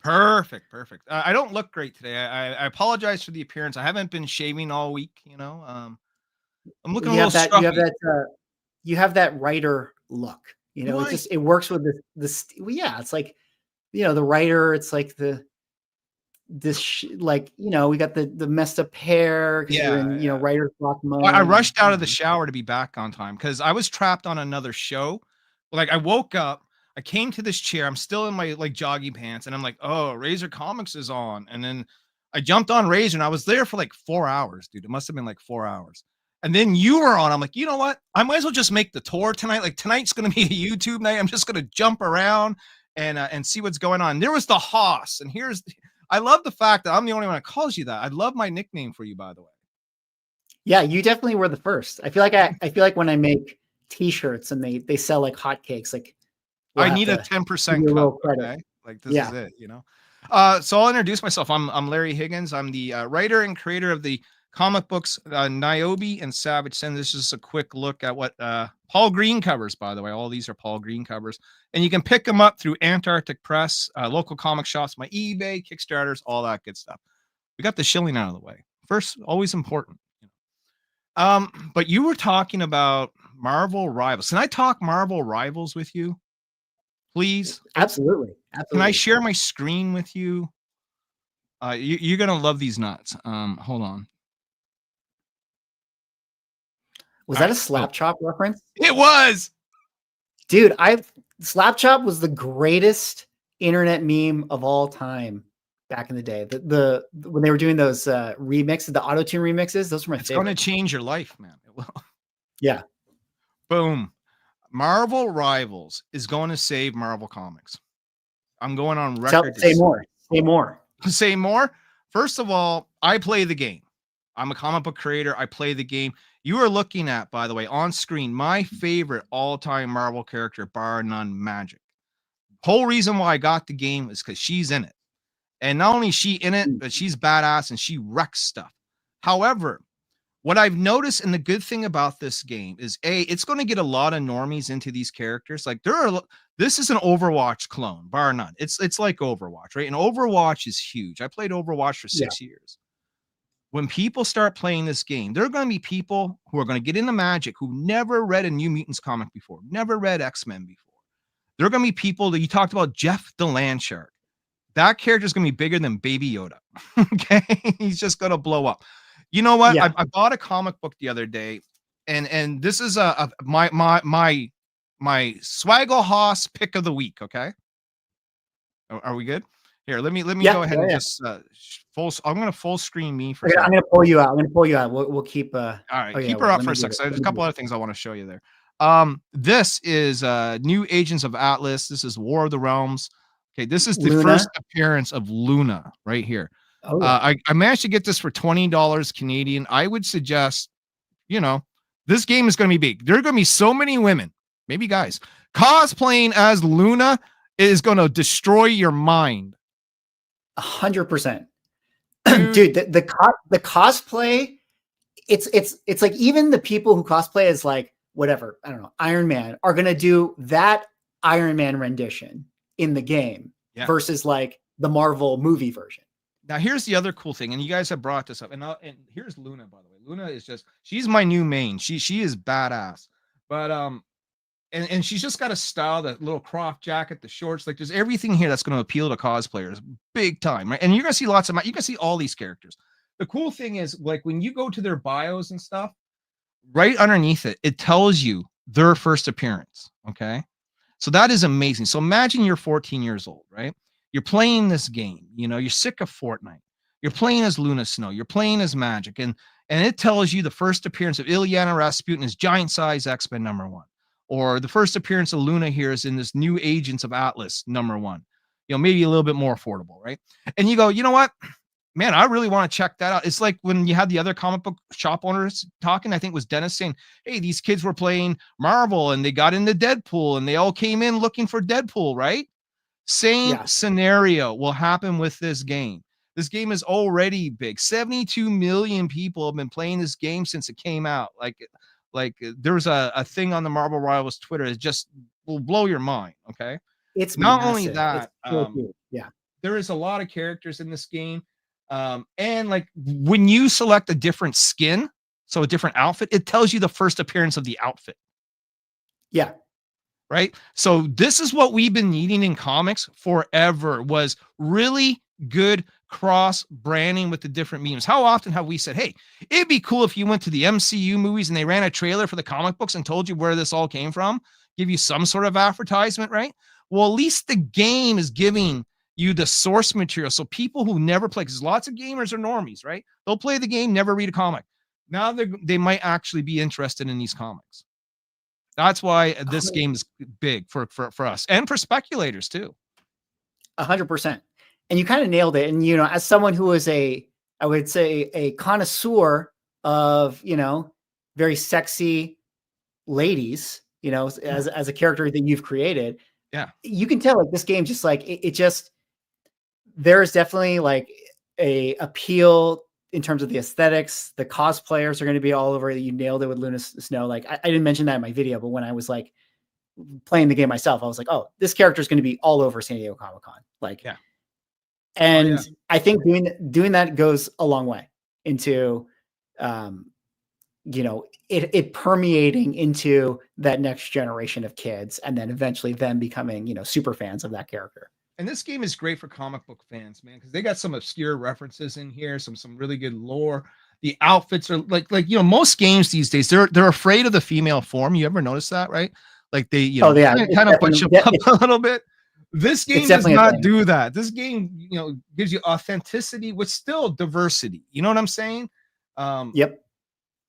Perfect, perfect. I don't look great today. I apologize for the appearance. I haven't been shaving all week. I'm looking a You little have that. You have scruffy. that. You have that writer look. You Do know, I? it works with well, yeah, it's like, the writer. It's like like, we got the messed up hair because you're in, Yeah. writer's block mode. I rushed out of the shower to be back on time because I was trapped on another show. Like I woke up, I came to this chair. I'm still in my like jogging pants, and I'm like, oh, Razor Comics is on. And then I jumped on Razor, and I was there for like 4 hours, dude. It must have been like 4 hours. And then you were on. I'm like, you know what? I might as well just make the tour tonight. Like tonight's gonna be a YouTube night. I'm just gonna jump around and see what's going on. There was the Hoss, and I love the fact that I'm the only one that calls you that. I love my nickname for you, by the way. Yeah, you definitely were the first. I feel like when I make T-shirts and they sell like hotcakes, like I need a 10% cut. Okay? Like this is it, So I'll introduce myself. I'm Larry Higgins. I'm the writer and creator of the comic books Nyobi and Savage Sin. This is a quick look at what Paul Green covers, by the way. All these are Paul Green covers. And you can pick them up through Antarctic Press, local comic shops, my eBay, Kickstarters, all that good stuff. We got the shilling out of the way. First, always important. But you were talking about Marvel Rivals. Can I talk Marvel Rivals with you? Please? Absolutely. Can I share my screen with you? You're gonna love these nuts. Hold on. Was that a Slap Chop reference? It was, dude. Slap Chop was the greatest internet meme of all time back in the day. The when they were doing those remixes, the auto-tune remixes, those were my favorite. It's gonna change your life, man. It will. Yeah. Boom. Marvel Rivals is going to save Marvel Comics. I'm going on record. Say more. Say more. Say more. First of all, I play the game. I'm a comic book creator. I play the game. You are looking at, by the way, on screen, my favorite all-time Marvel character, bar none, Magic. Whole reason why I got the game is because she's in it. And not only is she in it, but she's badass and she wrecks stuff. However, what I've noticed, and the good thing about this game is, it's going to get a lot of normies into these characters. Like this is an Overwatch clone, bar none. It's like Overwatch, right? And Overwatch is huge. I played Overwatch for 6 years. When people start playing this game, there are going to be people who are going to get into Magic who never read a New Mutants comic before, never read X-Men before. There are going to be people that you talked about, Jeff the Landshark. That character is going to be bigger than Baby Yoda. Okay, he's just going to blow up. You know what? Yeah. I bought a comic book the other day, and this is my Swaggle Hoss pick of the week. Okay, are we good? Here, let me go ahead and just I'm going to full screen me for. I'm going to pull you out. We'll keep. All right, keep her up for a sec. So there's a couple other things I want to show you there. This is New Agents of Atlas. This is War of the Realms. Okay, this is the first appearance of Luna right here. Oh. I managed to get this for $20 Canadian. I would suggest, this game is going to be big. There are going to be so many women, maybe guys, cosplaying as Luna is going to destroy your mind. 100%. Dude, the cosplay, it's like even the people who cosplay as like whatever, I don't know, Iron Man are going to do that Iron Man rendition in the game versus like the Marvel movie version. Now, here's the other cool thing, and you guys have brought this up, and here's Luna, by the way. Luna is she's my new main. She is badass, but and she's just got a style, that little crop jacket, the shorts, like there's everything here that's going to appeal to cosplayers big time, right? And you're going to see you can see all these characters. The cool thing is, like when you go to their bios and stuff, right underneath it tells you their first appearance. Okay, so that is amazing. So imagine you're 14 years old, right? You're playing this game, you're sick of Fortnite. You're playing as Luna Snow. You're playing as Magic. And it tells you the first appearance of Ilyana Rasputin is Giant Size X-Men #1. Or the first appearance of Luna here is in this New Agents of Atlas #1. Maybe a little bit more affordable, right? And you go, you know what? Man, I really want to check that out. It's like when you had the other comic book shop owners talking, I think it was Dennis saying, hey, these kids were playing Marvel and they got into Deadpool and they all came in looking for Deadpool, right? Same scenario will happen with this game. This game is already big. 72 million people have been playing this game since it came out. Like there's a thing on the Marvel Rivals Twitter that just will blow your mind. Okay. It's not massive. Only that. So there is a lot of characters in this game. And like when you select a different skin, so a different outfit, it tells you the first appearance of the outfit. Yeah. Right. So this is what we've been needing in comics forever, was really good cross branding with the different memes. How often have we said, hey, it'd be cool if you went to the MCU movies and they ran a trailer for the comic books and told you where this all came from, give you some sort of advertisement, right? Well, at least the game is giving you the source material. So people who never play, because lots of gamers are normies, right? They'll play the game, never read a comic. Now they might actually be interested in these comics. That's why this game is big for us and for speculators too. 100%. And you kind of nailed it. And, you know, as someone who is I would say a connoisseur of, you know, very sexy ladies, you know, as a character that you've created, yeah, you can tell like this game just like it just, there's definitely like a appeal in terms of the aesthetics. The cosplayers are going to be all over. You nailed it with Luna Snow. Like I didn't mention that in my video, but when I was like playing the game myself, I was like, oh, this character is going to be all over San Diego Comic-Con. Like, yeah. And I think doing that goes a long way into, you know, it permeating into that next generation of kids, and then eventually them becoming, you know, super fans of that character. And this game is great for comic book fans, man, because they got some obscure references in here, some really good lore. The outfits are like you know, most games these days they're afraid of the female form. You ever notice that, right? Like they, you know, kind of put you up a little bit. This game does not do that. This game, you know, gives you authenticity with still diversity. You know what I'm saying? Yep.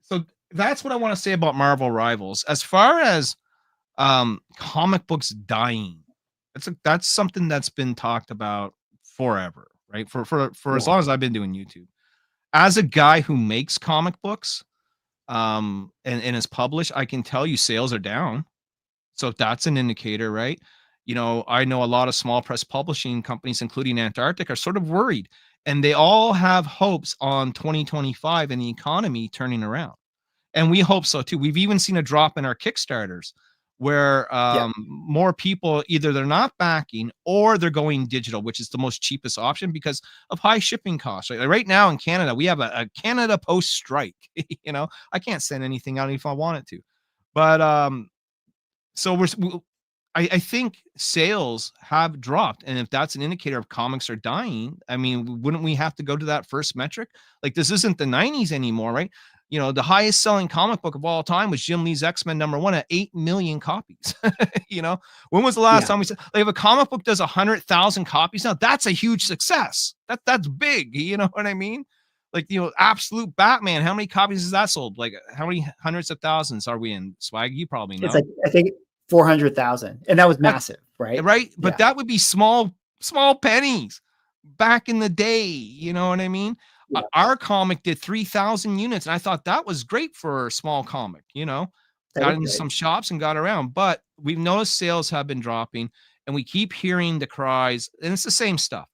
So that's what I want to say about Marvel Rivals. As far as comic books dying, that's something that's been talked about forever, right? For as long as I've been doing YouTube. As a guy who makes comic books and is published, I can tell you sales are down. So that's an indicator, right? You know, I know a lot of small press publishing companies, including Antarctic, are sort of worried, and they all have hopes on 2025 and the economy turning around. And we hope so too. We've even seen a drop in our Kickstarters where more people, either they're not backing or they're going digital, which is the most cheapest option because of high shipping costs. Right now in Canada, we have a Canada Post strike. You know, I can't send anything out if I wanted to. But so I think sales have dropped. And if that's an indicator of comics are dying, I mean, wouldn't we have to go to that first metric? Like, this isn't the 90s anymore, right? You know, the highest selling comic book of all time was Jim Lee's X-Men #1 at 8 million copies. You know, when was the last time we said, like, if a comic book does 100,000 copies now, that's a huge success. That's big. You know what I mean? Like, you know, Absolute Batman, how many copies has that sold? Like, how many hundreds of thousands are we in? Swag, you probably know. It's like, I think 400,000, and that was massive, right? Right. But that would be small pennies back in the day. You know what I mean? Yeah. Our comic did 3,000 units, and I thought that was great for a small comic. You know, got into some shops and got around. But we've noticed sales have been dropping, and we keep hearing the cries, and it's the same stuff.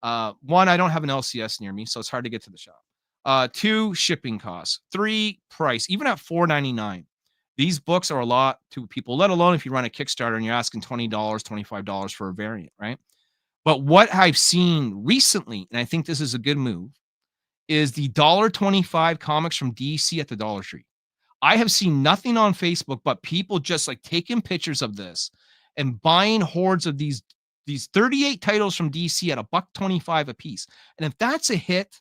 One, I don't have an LCS near me, so it's hard to get to the shop. Two, shipping costs. Three, price. Even at $4.99, these books are a lot to people, let alone if you run a Kickstarter and you're asking $20, $25 for a variant, right? But what I've seen recently, and I think this is a good move, is the $1.25 comics from DC at the Dollar Tree. I have seen nothing on Facebook but people just like taking pictures of this and buying hordes of these 38 titles from DC at $1.25 a piece. And if that's a hit,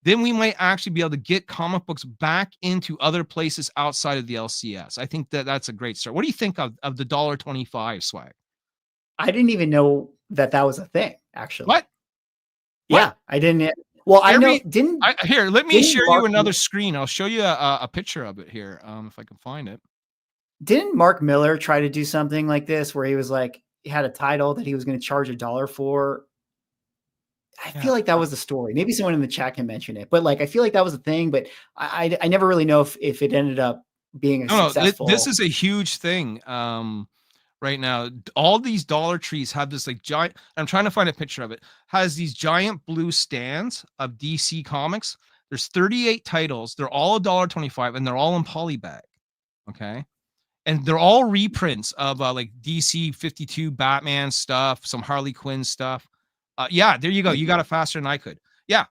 then we might actually be able to get comic books back into other places outside of the LCS. I think that's a great start. What do you think of the $1.25 swag? I didn't even know that was a thing, actually. What? Yeah, I didn't. Well, I know. Here, let me share you another screen. I'll show you a picture of it here, if I can find it. Didn't Mark Miller try to do something like this where he was like, he had a title that he was going to charge $1 for? I feel like that was the story. Maybe someone in the chat can mention it, but like, I feel like that was a thing, but I never really know if it ended up being successful. This is a huge thing. Right now, all these Dollar Trees have this like giant, I'm trying to find a picture of it, has these giant blue stands of DC Comics. There's 38 titles. They're all $1.25 and they're all in polybag. Okay. And they're all reprints of like DC 52 Batman stuff, some Harley Quinn stuff. Yeah, there you go. You got it faster than I could. Yeah,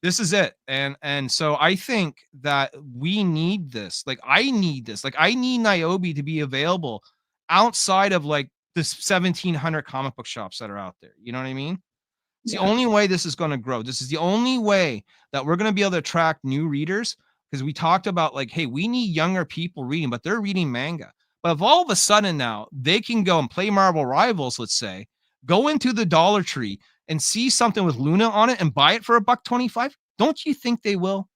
this is it. And so I think that we need this. Like I need this. Like I need Nyobi to be available outside of like the 1,700 comic book shops that are out there. You know what I mean? It's the only way this is going to grow. This is the only way that we're going to be able to attract new readers, because we talked about like, hey, we need younger people reading, but they're reading manga. But if all of a sudden now they can go and play Marvel Rivals, let's say, go into the Dollar Tree and see something with Luna on it and buy it for $1.25, don't you think they will?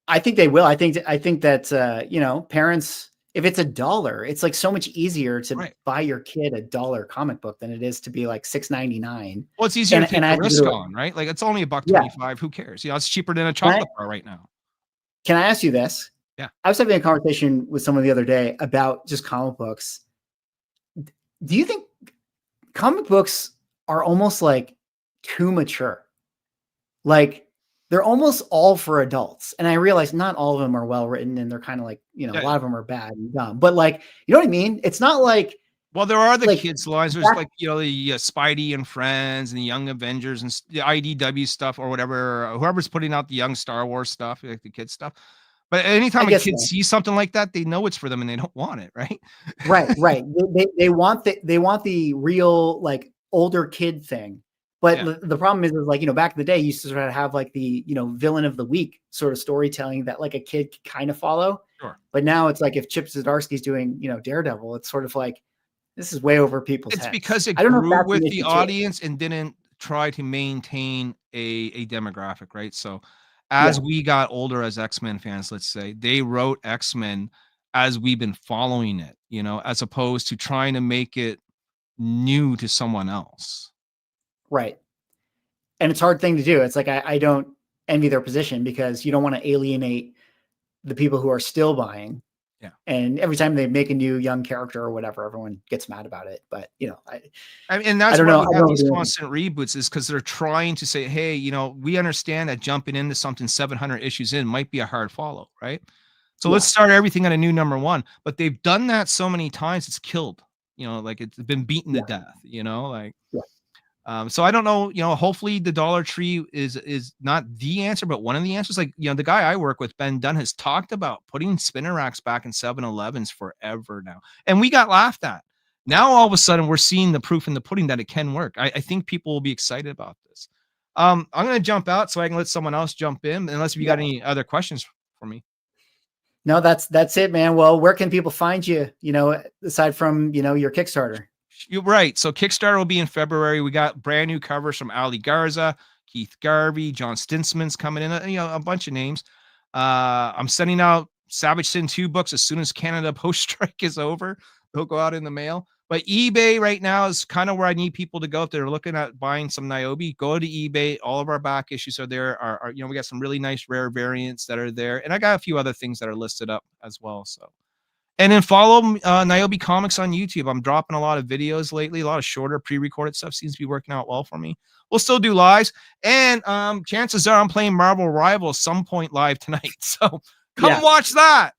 I think they will. I think that you know, parents, if it's $1, it's like so much easier to buy your kid a $1 comic book than it is to be like $6.99. Well, it's easier to take the risk on, right? Like it's only $1.25. Who cares? You know, it's cheaper than a chocolate bar right now. Can I ask you this? Yeah. I was having a conversation with someone the other day about just comic books. Do you think comic books are almost like too mature? Like they're almost all for adults. And I realize not all of them are well written and they're kind of like, you know, a lot of them are bad and dumb, but like, you know what I mean? It's not like, well, there are the like, kids lines. There's like, you know, the Spidey and Friends and the Young Avengers and the IDW stuff or whatever, whoever's putting out the Young Star Wars stuff, like the kids stuff. But anytime a kid sees something like that, they know it's for them and they don't want it, right? Right. They want the real like older kid thing. But the problem is like, you know, back in the day, you used to sort of have like the, you know, villain of the week sort of storytelling that like a kid could kind of follow. Sure. But now it's like if Chip Zdarsky's doing, you know, Daredevil, it's sort of like, this is way over people's heads. It's because it grew with the audience and didn't try to maintain a demographic, right? So as we got older as X-Men fans, let's say, they wrote X-Men as we've been following it, you know, as opposed to trying to make it new to someone else. Right. And it's a hard thing to do. It's like, I don't envy their position because you don't want to alienate the people who are still buying. Yeah. And every time they make a new young character or whatever, everyone gets mad about it. But, you know, I mean, and that's why we have these constant reboots, is because they're trying to say, hey, you know, we understand that jumping into something 700 issues in might be a hard follow, right? So let's start everything at a new #1. But they've done that so many times, it's killed, you know, like it's been beaten to death, you know, like. So I don't know, you know, hopefully the Dollar Tree is not the answer, but one of the answers. Like, you know, the guy I work with, Ben Dunn, has talked about putting spinner racks back in 7-Elevens forever now. And we got laughed at. Now, all of a sudden, we're seeing the proof in the pudding that it can work. I think people will be excited about this. I'm going to jump out so I can let someone else jump in, unless you got any other questions for me. No, that's it, man. Well, where can people find you, you know, aside from, you know, your Kickstarter? You're right. So Kickstarter will be in February. We got brand new covers from Ali Garza, Keith Garvey, John Stinsman's coming in, you know, a bunch of names. I'm sending out Savage Sin 2 books as soon as Canada Post Strike is over. They'll go out in the mail. But eBay right now is kind of where I need people to go. If they're looking at buying some Nyobi, go to eBay. All of our back issues are there. You know, we got some really nice rare variants that are there. And I got a few other things that are listed up as well. So. And then follow Nyobi Comics on YouTube. I'm dropping a lot of videos lately, a lot of shorter pre-recorded stuff seems to be working out well for me. We'll still do lives. And chances are I'm playing Marvel Rivals some point live tonight. So come watch that.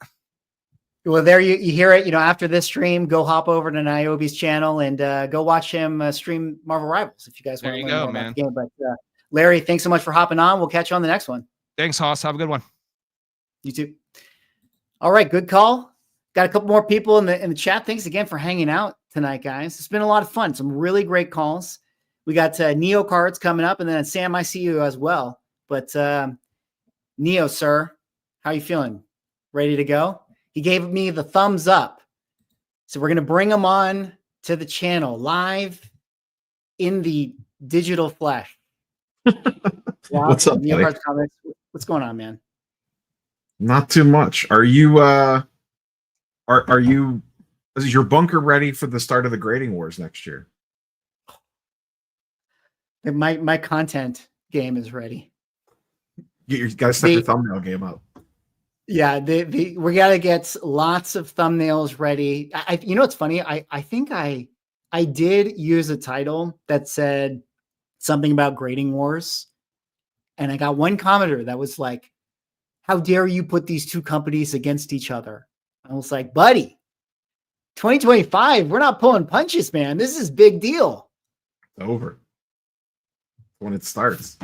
Well, there you hear it. You know, after this stream, go hop over to Nyobi's channel and go watch him stream Marvel Rivals if you guys want to learn more about the game. But Larry, thanks so much for hopping on. We'll catch you on the next one. Thanks, Haas. Have a good one. You too. All right, good call. Got a couple more people in the chat. Thanks again for hanging out tonight, guys. It's been a lot of fun. Some really great calls. We got Neo cards coming up, and then Sam, I see you as well. But Neo, sir, how you feeling? Ready to go? He gave me the thumbs up. So we're going to bring him on to the channel live in the digital flesh. What's up, Neo cards comments. What's going on, man? Not too much. Are you is your bunker ready for the start of the grading wars next year? My content game is ready. You got to set your thumbnail game up. Yeah, we got to get lots of thumbnails ready. You know what's funny? I think I did use a title that said something about grading wars, and I got one commenter that was like, "How dare you put these two companies against each other?" I was like, buddy, 2025, we're not pulling punches, man. This is big deal. Over. when it starts.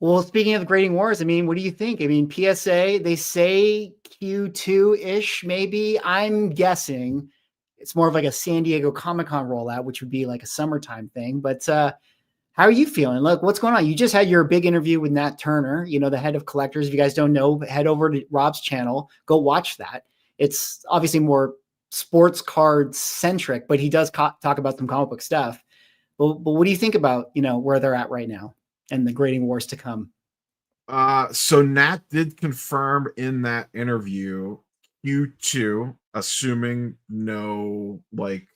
Well, speaking of the grading wars, I mean, what do you think? I mean, PSA, they say Q2-ish, maybe. I'm guessing it's more of like a San Diego Comic-Con rollout, which would be like a summertime thing. But how are you feeling? Look, what's going on? You just had your big interview with Nat Turner, you know, the head of collectors. If you guys don't know, head over to Rob's channel. Go watch that. It's obviously more sports card centric, but he does talk about some comic book stuff. But what do you think about, you know, where they're at right now and the grading wars to come? So Nat did confirm in that interview Q2, assuming no like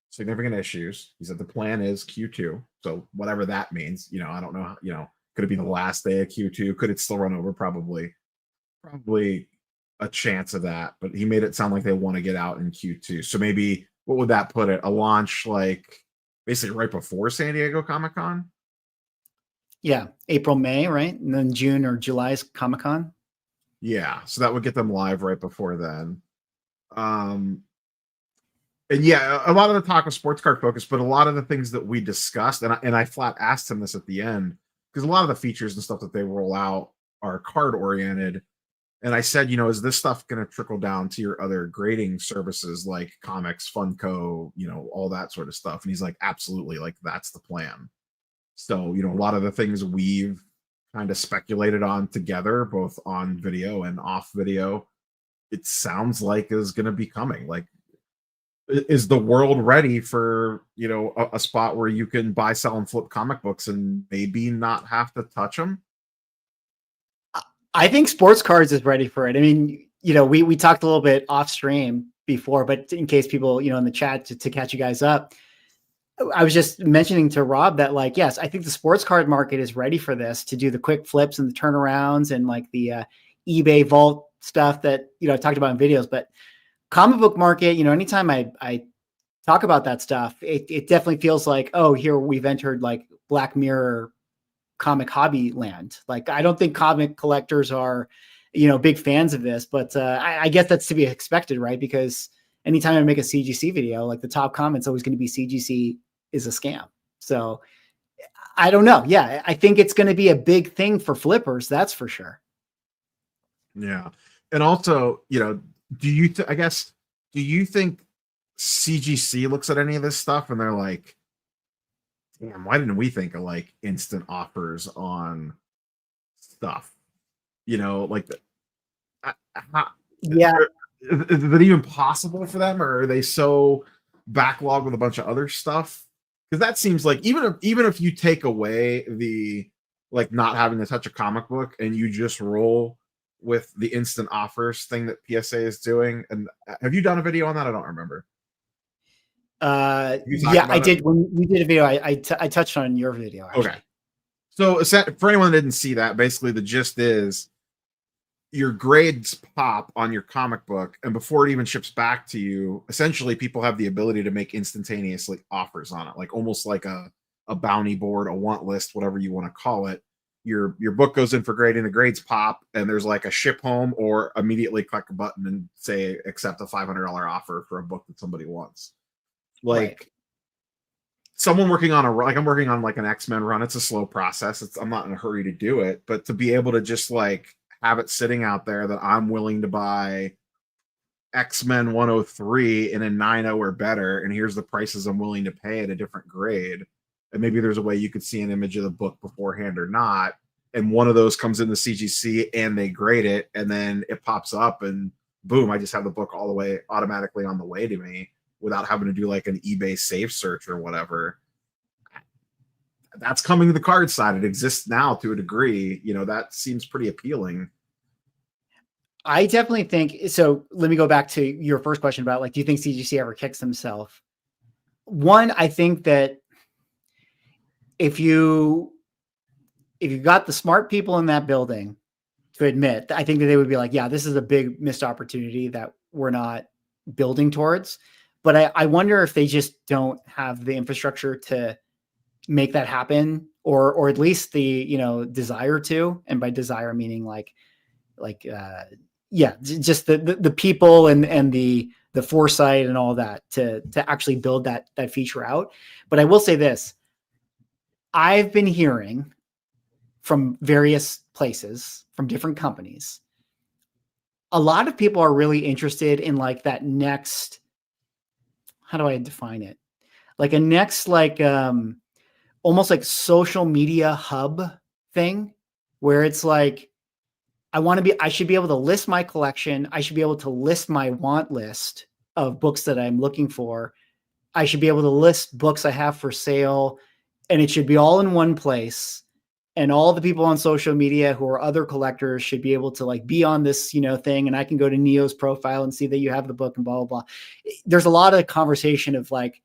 significant issues. He said the plan is Q2. So whatever that means, you know, I don't know, you know, could it be the last day of Q2? Could it still run over? Probably a chance of that, but he made it sound like they want to get out in Q2. So maybe what would that put it? A launch like basically right before San Diego Comic-Con? Yeah, April, May, right? And then June or July's Comic-Con. Yeah, so that would get them live right before then. And yeah, a lot of the talk was sports card focused, but a lot of the things that we discussed, and I flat asked him this at the end, because a lot of the features and stuff that they roll out are card oriented. And I said, you know, is this stuff going to trickle down to your other grading services like Comics, Funko, you know, all that sort of stuff? And he's like, absolutely, like that's the plan. So, you know, a lot of the things we've kind of speculated on together, both on video and off video, it sounds like is going to be coming. Like, is the world ready for, you know, a spot where you can buy, sell, and flip comic books and maybe not have to touch them? I think sports cards is ready for it. I mean, you know, we talked a little bit off stream before, but in case people, you know, in the chat to catch you guys up, I was just mentioning to Rob that, like, yes, I think the sports card market is ready for this, to do the quick flips and the turnarounds and like the eBay vault stuff that, you know, I talked about in videos. But comic book market, you know, anytime I talk about that stuff, it definitely feels like, oh, here we've entered like Black Mirror comic hobby land. Like, I don't think comic collectors are, you know, big fans of this, but I guess that's to be expected, right? Because anytime I make a CGC video, like the top comment's always going to be CGC is a scam. So I don't know. Yeah, I think it's going to be a big thing for flippers. That's for sure. Yeah. And also, you know, do you think CGC looks at any of this stuff and they're like, damn, why didn't we think of like instant offers on stuff? You know, like, Yeah. Is it even possible for them, or are they so backlogged with a bunch of other stuff? Because that seems like even if you take away the like not having to touch a comic book and you just roll with the instant offers thing that PSA is doing. And have you done a video on that? I don't remember. Yeah, I did. When we did a video, I touched on your video, actually. Okay. So for anyone that didn't see that, basically the gist is your grades pop on your comic book, and before it even ships back to you, essentially people have the ability to make instantaneously offers on it, like almost like a bounty board, a want list, whatever you want to call it. Your book goes in for grading, the grades pop, and there's like a ship home, or immediately click a button and say accept a $500 offer for a book that somebody wants. Like, right. Someone working on I'm working on like an X-Men run. It's a slow process. I'm not in a hurry to do it, but to be able to just like have it sitting out there that I'm willing to buy X-Men 103 in a 9.0 or better, and here's the prices I'm willing to pay at a different grade. And maybe there's a way you could see an image of the book beforehand or not, and one of those comes in the CGC and they grade it, and then it pops up and boom, I just have the book all the way automatically on the way to me without having to do like an eBay safe search or whatever. That's coming to the card side. It exists now to a degree. You know, that seems pretty appealing. I definitely think so. Let me go back to your first question about, like, do you think CGC ever kicks himself? One, I think that if you got the smart people in that building to admit, I think that they would be like, yeah, this is a big missed opportunity that we're not building towards. But I wonder if they just don't have the infrastructure to make that happen, or at least the, you know, desire to. And by desire, meaning just the people and the foresight and all that to actually build that feature out. But I will say this, I've been hearing from various places, from different companies, a lot of people are really interested in like that next, how do I define it? Like a next, like almost like social media hub thing where it's like, I should be able to list my collection. I should be able to list my want list of books that I'm looking for. I should be able to list books I have for sale, and it should be all in one place. And all the people on social media who are other collectors should be able to like be on this, thing. And I can go to Neo's profile and see that you have the book and blah, blah, blah. There's a lot of conversation of like,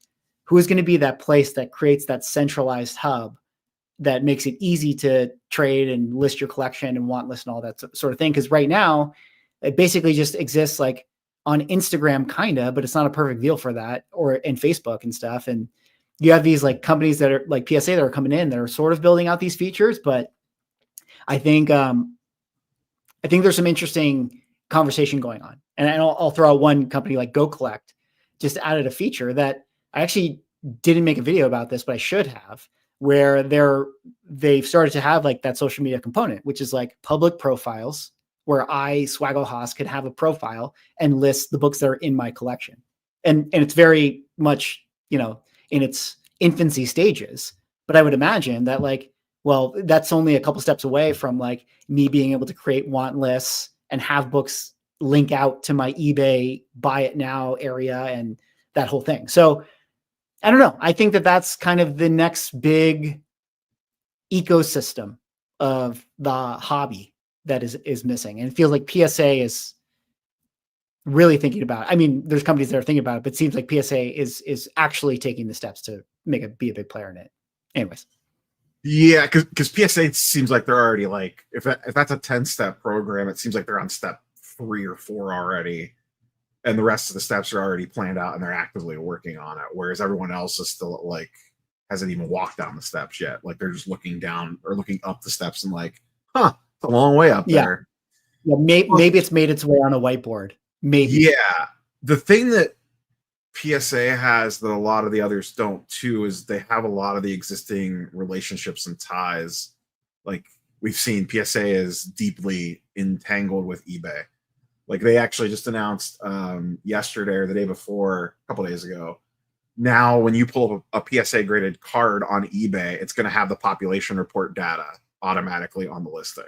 who is going to be that place that creates that centralized hub that makes it easy to trade and list your collection and want list and all that sort of thing. Because right now, it basically just exists like on Instagram, kinda, but it's not a perfect deal for that, or in Facebook and stuff. And you have these like companies that are like PSA that are coming in that are sort of building out these features. But I think there's some interesting conversation going on. And I'll throw out one company like Go Collect just added a feature that I actually didn't make a video about this, but I should have, where they've started to have like that social media component, which is like public profiles where I, Swaggle Haas, could have a profile and list the books that are in my collection. And it's very much, in its infancy stages, but I would imagine that like, well, that's only a couple steps away from like me being able to create want lists and have books link out to my eBay buy it now area and that whole thing. So I don't know. I think that that's kind of the next big ecosystem of the hobby that is missing. And it feels like PSA is really thinking about it. I mean, there's companies that are thinking about it, but it seems like PSA is actually taking the steps to be a big player in it. Anyways. Yeah, because PSA seems like they're already like, if that's a 10-step program, it seems like they're on step 3 or 4 already. And the rest of the steps are already planned out and they're actively working on it. Whereas everyone else is still like, hasn't even walked down the steps yet. Like they're just looking down or looking up the steps and like, it's a long way up there. Yeah, maybe it's made its way on a whiteboard. Maybe. Yeah. The thing that PSA has that a lot of the others don't too is they have a lot of the existing relationships and ties. Like we've seen PSA is deeply entangled with eBay. Like they actually just announced yesterday or the day before, a couple days ago. Now, when you pull up a PSA graded card on eBay, it's going to have the population report data automatically on the listing.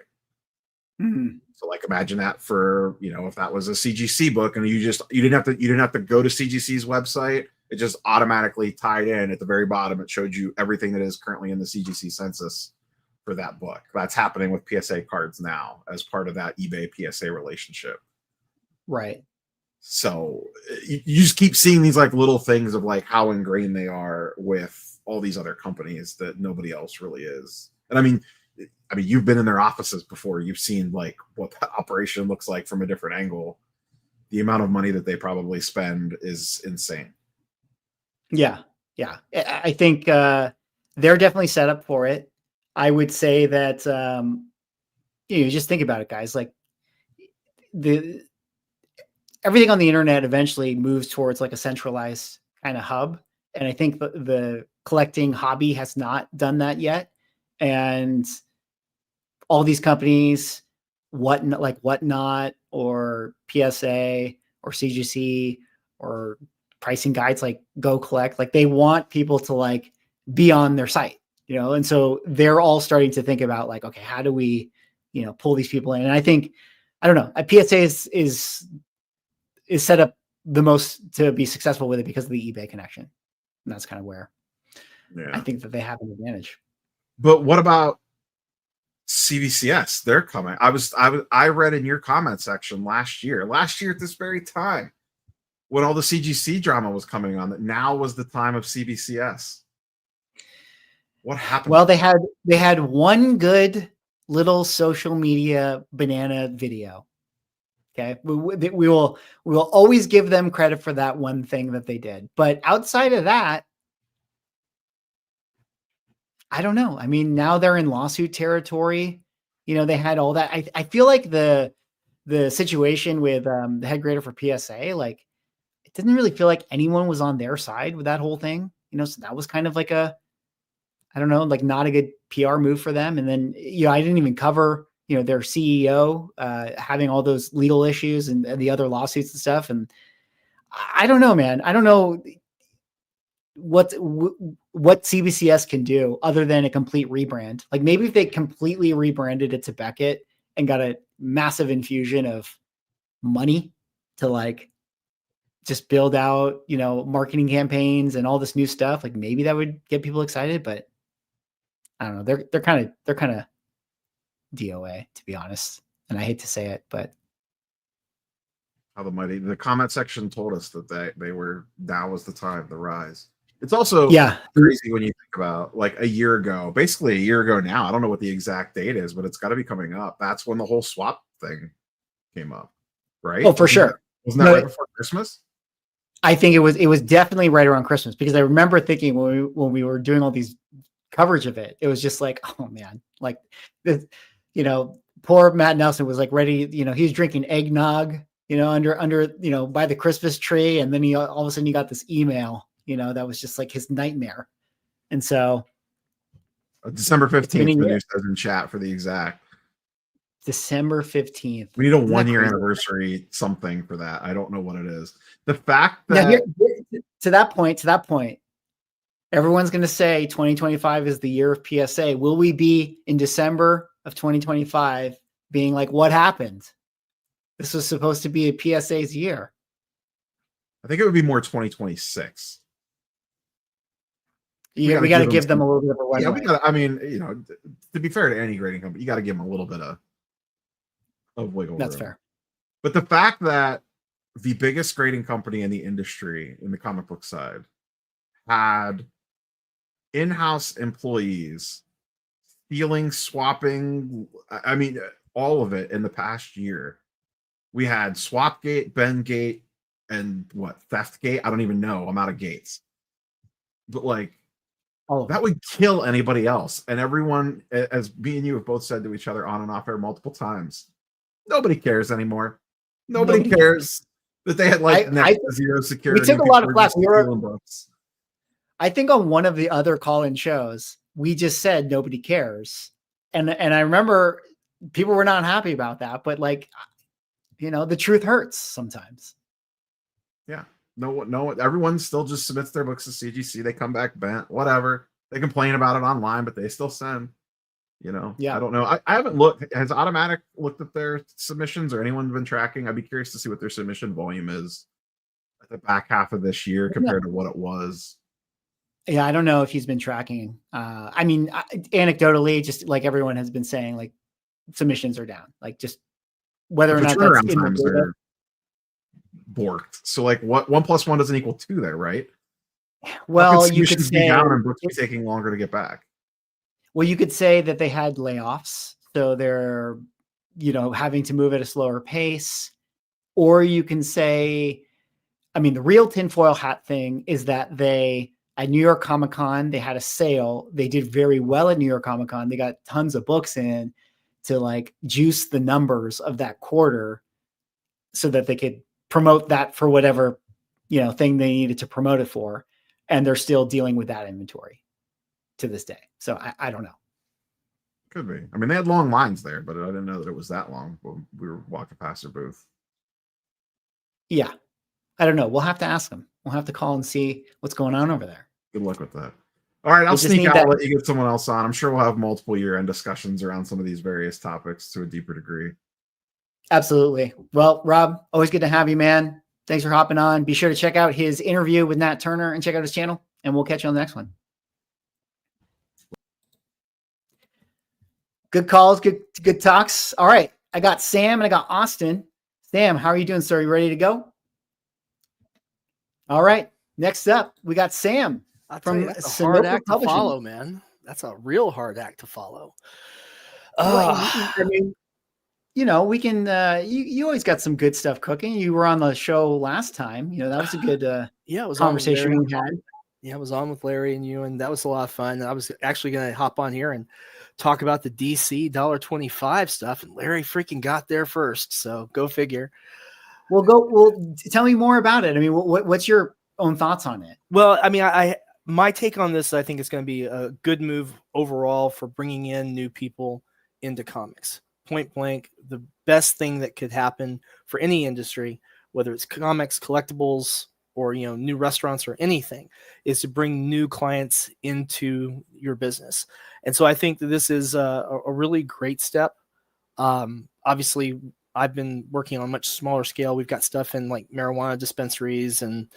Mm-hmm. So, like, imagine that for if that was a CGC book and you didn't have to go to CGC's website. It just automatically tied in at the very bottom. It showed you everything that is currently in the CGC census for that book. That's happening with PSA cards now as part of that eBay PSA relationship. Right. So you just keep seeing these like little things of like how ingrained they are with all these other companies that nobody else really is. And I mean, you've been in their offices before. You've seen like what the operation looks like from a different angle. The amount of money that they probably spend is insane. Yeah. Yeah. I think they're definitely set up for it. I would say that, just think about it, guys. Like everything on the internet eventually moves towards like a centralized kind of hub. And I think the collecting hobby has not done that yet. And all these companies, Whatnot or PSA or CGC or pricing guides like Go Collect, like they want people to like be on their site, and so they're all starting to think about like, okay, how do we, pull these people in? And I think, I don't know, PSA is set up the most to be successful with it because of the eBay connection. And that's kind of where I think that they have an advantage. But what about CBCS? They're coming. I read in your comment section last year at this very time when all the CGC drama was coming on that now was the time of CBCS. What happened? Well, they had one good little social media banana video. Okay. We will always give them credit for that one thing that they did. But outside of that, I don't know. I mean, now they're in lawsuit territory. They had all that. I feel like the situation with the head grader for PSA, like it didn't really feel like anyone was on their side with that whole thing. So that was kind of like I don't know, like not a good PR move for them. And then, I didn't even cover, their CEO having all those legal issues and the other lawsuits and stuff. And I don't know, man. I don't know what CBCS can do other than a complete rebrand. Like maybe if they completely rebranded it to Beckett and got a massive infusion of money to like just build out, marketing campaigns and all this new stuff, like maybe that would get people excited, but I don't know. They're kind of DOA, to be honest. And I hate to say it, but How the comment section told us that they were, now was the time, the rise. It's also crazy when you think about like a year ago, basically a year ago now. I don't know what the exact date is, but it's got to be coming up. That's when the whole swap thing came up, right? Oh, for sure. Wasn't that right before Christmas? I think it was definitely right around Christmas, because I remember thinking when we were doing all these coverage of it, it was just like, oh man, like this, poor Matt Nelson was like ready, he was drinking eggnog, under by the Christmas tree, and then all of a sudden he got this email, that was just like his nightmare. And so December 15th, the news says in chat for the exact. December 15th. We need a 1 year anniversary something for that. I don't know what it is. The fact that now, to that point, everyone's going to say 2025 is the year of PSA. Will we be in December of 2025 being like, what happened? This was supposed to be a PSA's year. I think it would be more 2026. We got to give them a little bit of a runway. Yeah, we got. I mean, to be fair to any grading company, you got to give them a little bit of wiggle room. That's fair. But the fact that the biggest grading company in the industry, in the comic book side, had in-house employees stealing, swapping, I mean, all of it in the past year. We had Swapgate, Bengate, and Theftgate. I don't even know. I'm out of gates. But like, that would kill anybody else. And everyone, as me and you have both said to each other on and off air multiple times, nobody cares anymore. Nobody cares that they had next to zero security. We took a lot of flack. I think on one of the other call-in shows, we just said nobody cares. And I remember people were not happy about that, but like, the truth hurts sometimes. Yeah. No, everyone still just submits their books to CGC. They come back bent, whatever. They complain about it online, but they still send. Yeah. I don't know. I haven't looked. Has Automatic looked at their submissions, or anyone been tracking? I'd be curious to see what their submission volume is at the back half of this year compared to what it was. Yeah, I don't know if he's been tracking. I mean, anecdotally, just like everyone has been saying, like submissions are down. Like just whether or not that's in the data. Borked. So like, what 1 + 1 doesn't equal 2 there, right? Well, you could say down and books be taking longer to get back. Well, you could say that they had layoffs, so they're having to move at a slower pace, or you can say, I mean, the real tinfoil hat thing is that at New York Comic Con, they had a sale. They did very well at New York Comic Con. They got tons of books in to like juice the numbers of that quarter so that they could promote that for whatever, thing they needed to promote it for. And they're still dealing with that inventory to this day. So I don't know. Could be. I mean, they had long lines there, but I didn't know that it was that long when we were walking past their booth. Yeah. I don't know. We'll have to ask them. We'll have to call and see what's going on over there. Good luck with that. All right, I'll sneak out, let you get someone else on. I'm sure we'll have multiple year-end discussions around some of these various topics to a deeper degree. Absolutely. Well, Rob, always good to have you, man. Thanks for hopping on. Be sure to check out his interview with Nat Turner and check out his channel, and we'll catch you on the next one. Good calls, good talks. All right, I got Sam and I got Austin. Sam, how are you doing, sir? You ready to go? All right. Next up, we got Sam. That's a hard act to follow, man. That's a real hard act to follow. I mean, we can. You always got some good stuff cooking. You were on the show last time. That was a good it was conversation we had. Yeah, I was on with Larry and you, and that was a lot of fun. I was actually going to hop on here and talk about the DC $1.25 stuff, and Larry freaking got there first. So go figure. Well, tell me more about it. I mean, what's your own thoughts on it? Well, I mean, My take on this, I think it's going to be a good move overall for bringing in new people into comics. Point blank, the best thing that could happen for any industry, whether it's comics, collectibles, or new restaurants or anything, is to bring new clients into your business. And so I think that this is a really great step. Obviously, I've been working on a much smaller scale. We've got stuff in like marijuana dispensaries and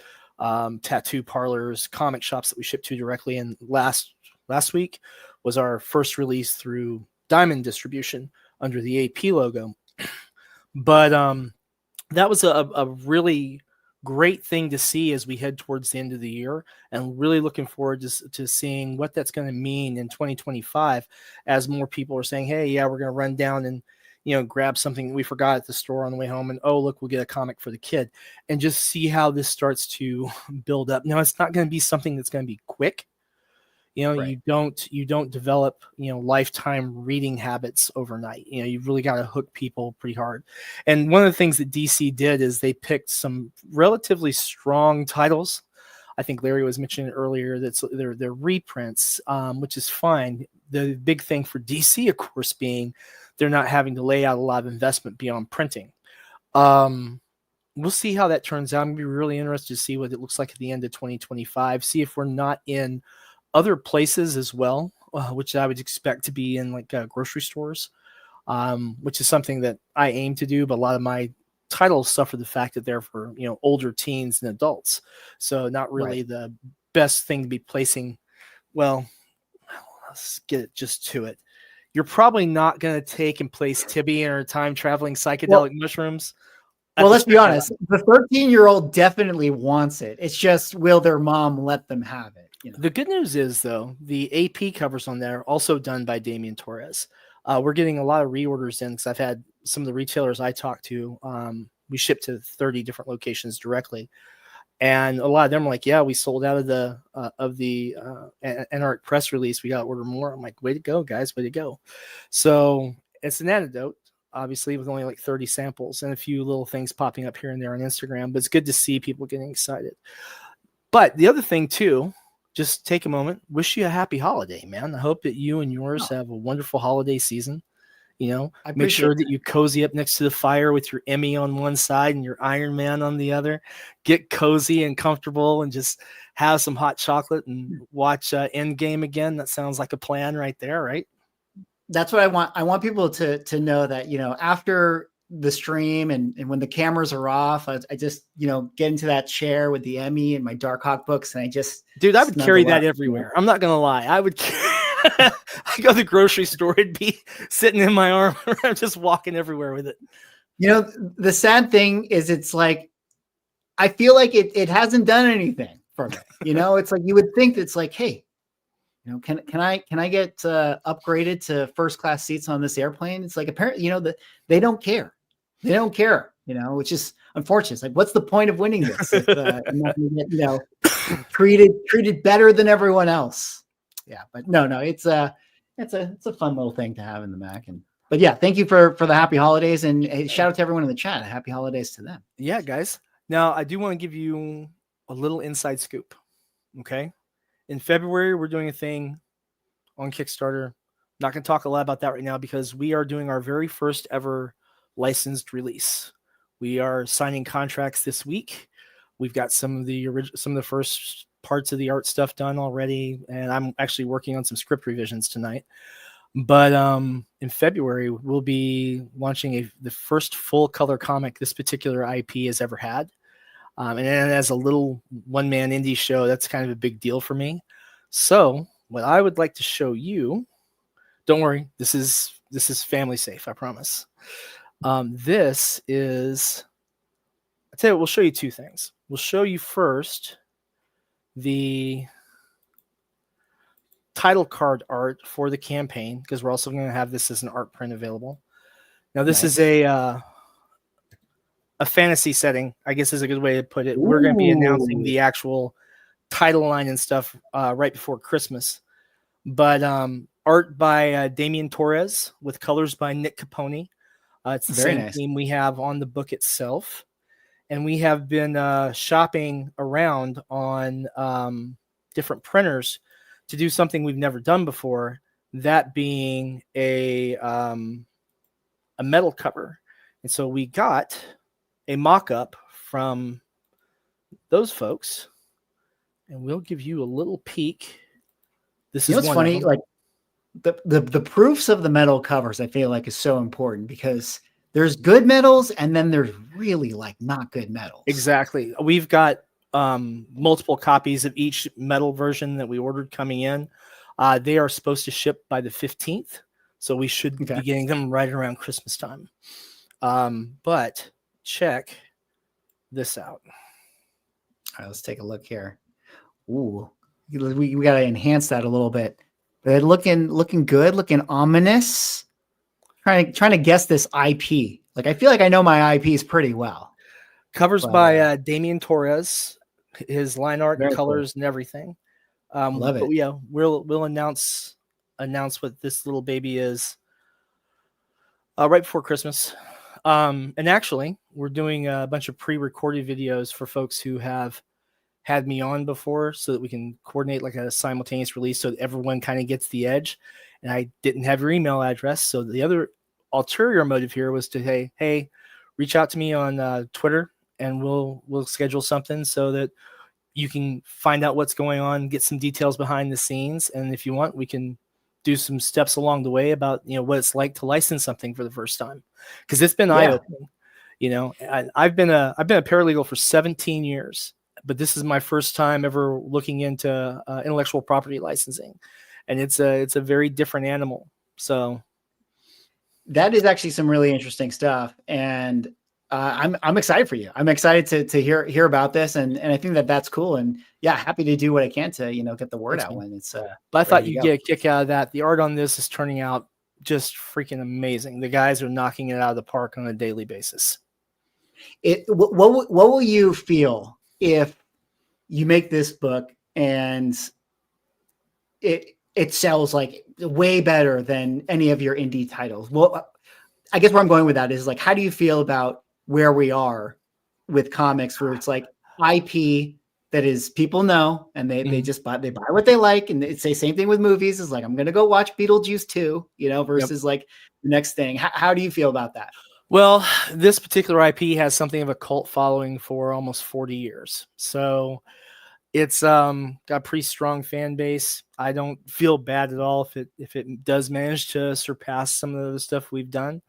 tattoo parlors, comic shops that we ship to directly. And last week was our first release through Diamond Distribution under the AP logo. But that was a really great thing to see as we head towards the end of the year, and really looking forward to seeing what that's going to mean in 2025 as more people are saying, hey, yeah, we're going to run down and grab something we forgot at the store on the way home, and oh, look, we'll get a comic for the kid, and just see how this starts to build up. Now, it's not going to be something that's going to be quick. Right. You don't develop lifetime reading habits overnight. You've really got to hook people pretty hard. And one of the things that DC did is they picked some relatively strong titles. I think Larry was mentioning earlier that they're reprints, which is fine. The big thing for DC, of course, being they're not having to lay out a lot of investment beyond printing. We'll see how that turns out. I'm going to be really interested to see what it looks like at the end of 2025. See if we're not in other places as well, which I would expect to be in like grocery stores, which is something that I aim to do. But a lot of my titles suffer the fact that they're for older teens and adults, so not really the best thing to be placing. Well, let's get it just to it. You're probably not going to take and place Tibby or time traveling psychedelic mushrooms. Well, let's be honest. The 13-year-old definitely wants it. It's just, will their mom let them have it? The good news is, though, the AP covers on there are also done by Damian Torres. We're getting a lot of reorders in because I've had some of the retailers I talked to. We ship to 30 different locations directly, and a lot of them are like, "Yeah, we sold out of the Anarch press release. We got to order more." I'm like, "Way to go, guys! Way to go!" So it's an antidote, obviously, with only like 30 samples and a few little things popping up here and there on Instagram. But it's good to see people getting excited. But the other thing too. Just take a moment, wish you a happy holiday, man. I hope that you and yours have a wonderful holiday season. Make sure that you cozy up next to the fire with your Emmy on one side and your Iron Man on the other. Get cozy and comfortable and just have some hot chocolate and watch Endgame again. That sounds like a plan right there, right? That's what I want. I want people to know that, after the stream and when the cameras are off, I just get into that chair with the Emmy and my Dark Hawk books, and I would carry that everywhere. I'm not gonna lie, I would. I go to the grocery store, it'd be sitting in my arm. I'm just walking everywhere with it. The sad thing is, it's like I feel like it hasn't done anything for me. It's like you would think it's like, hey, can I get upgraded to first class seats on this airplane? It's like, apparently, that they don't care. They don't care, which is unfortunate. It's like, what's the point of winning this if I'm not going to get, treated better than everyone else? Yeah, but no, it's a fun little thing to have in the Mac. But yeah, thank you for the happy holidays, and hey, shout out to everyone in the chat. Happy holidays to them. Yeah, guys. Now I do want to give you a little inside scoop. Okay, in February we're doing a thing on Kickstarter. Not going to talk a lot about that right now because we are doing our very first ever licensed release. We are signing contracts this week. We've got some of the first parts of the art stuff done already, and I'm actually working on some script revisions tonight. But in February we'll be launching the first full color comic this particular IP has ever had, and as a little one-man indie show, that's kind of a big deal for me. So what I would like to show you, don't worry, this is family safe, I promise. This is, I'll tell you what, we'll show you two things. We'll show you first the title card art for the campaign, because we're also going to have this as an art print available. Now, this is a fantasy setting, I guess is a good way to put it. We're going to be announcing the actual title line and stuff right before Christmas. But art by Damian Torres with colors by Nick Capone. It's the same theme we have on the book itself. And we have been shopping around on different printers to do something we've never done before, that being a metal cover. And so we got a mock-up from those folks, and we'll give you a little peek. This is what's one funny, of them. like the proofs of the metal covers, I feel like is so important because there's good metals and then there's really like not good metals. Exactly. We've got multiple copies of each metal version that we ordered coming in. They are supposed to ship by the 15th, so we should be getting them right around Christmas time. But check this out. All right, let's take a look here. Ooh, we got to enhance that a little bit. But looking good, looking ominous. Trying to guess this IP. Like I feel like I know my IPs pretty well. Covers by Damian Torres, his line art and colors cool. and everything. Love it. But yeah, we'll announce what this little baby is right before Christmas. And actually, we're doing a bunch of pre-recorded videos for folks who have had me on before so that we can coordinate like a simultaneous release so that everyone kind of gets the edge. And I didn't have your email address. So the other ulterior motive here was to, hey, reach out to me on Twitter and we'll schedule something so that you can find out what's going on, get some details behind the scenes. And if you want, we can do some steps along the way about, what it's like to license something for the first time. Cause it's been eye-opening, I've been a paralegal for 17 years, but this is my first time ever looking into intellectual property licensing, and it's a very different animal. So that is actually some really interesting stuff, and I'm excited for you. I'm excited to hear about this, and I think that's cool. And yeah, happy to do what I can to get the word out when it's. But I thought you'd get a kick out of that. The art on this is turning out just freaking amazing. The guys are knocking it out of the park on a daily basis. What will you feel if you make this book and it sells like way better than any of your indie titles? Well, I guess where I'm going with that is like, how do you feel about where we are with comics, where it's like IP that is people know and they just buy what they like, and it's the same thing with movies. Is like, I'm gonna go watch Beetlejuice 2, versus like the next thing. How do you feel about that? Well, this particular IP has something of a cult following for almost 40 years. So it's got a pretty strong fan base. I don't feel bad at all if it does manage to surpass some of the stuff we've done.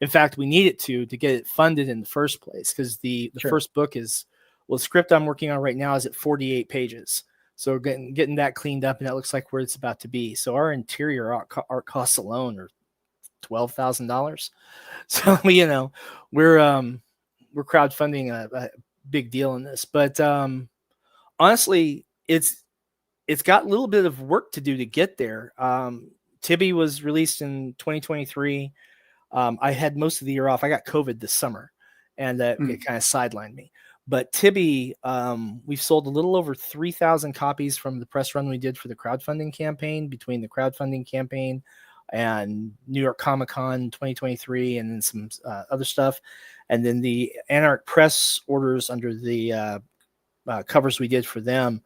In fact, we need it to get it funded in the first place, because the first book is, the script I'm working on right now is at 48 pages. So getting that cleaned up, and that looks like where it's about to be. So our interior art costs alone are $12,000. So we're crowdfunding a big deal in this, but honestly, it's got a little bit of work to do to get there. Tibby was released in 2023. I had most of the year off. I got COVID this summer, and it kind of sidelined me. But Tibby, we've sold a little over 3,000 copies from the press run we did for the crowdfunding campaign, between the crowdfunding campaign and New York Comic Con 2023, and then some other stuff. And then the Anarch Press orders under the covers we did for them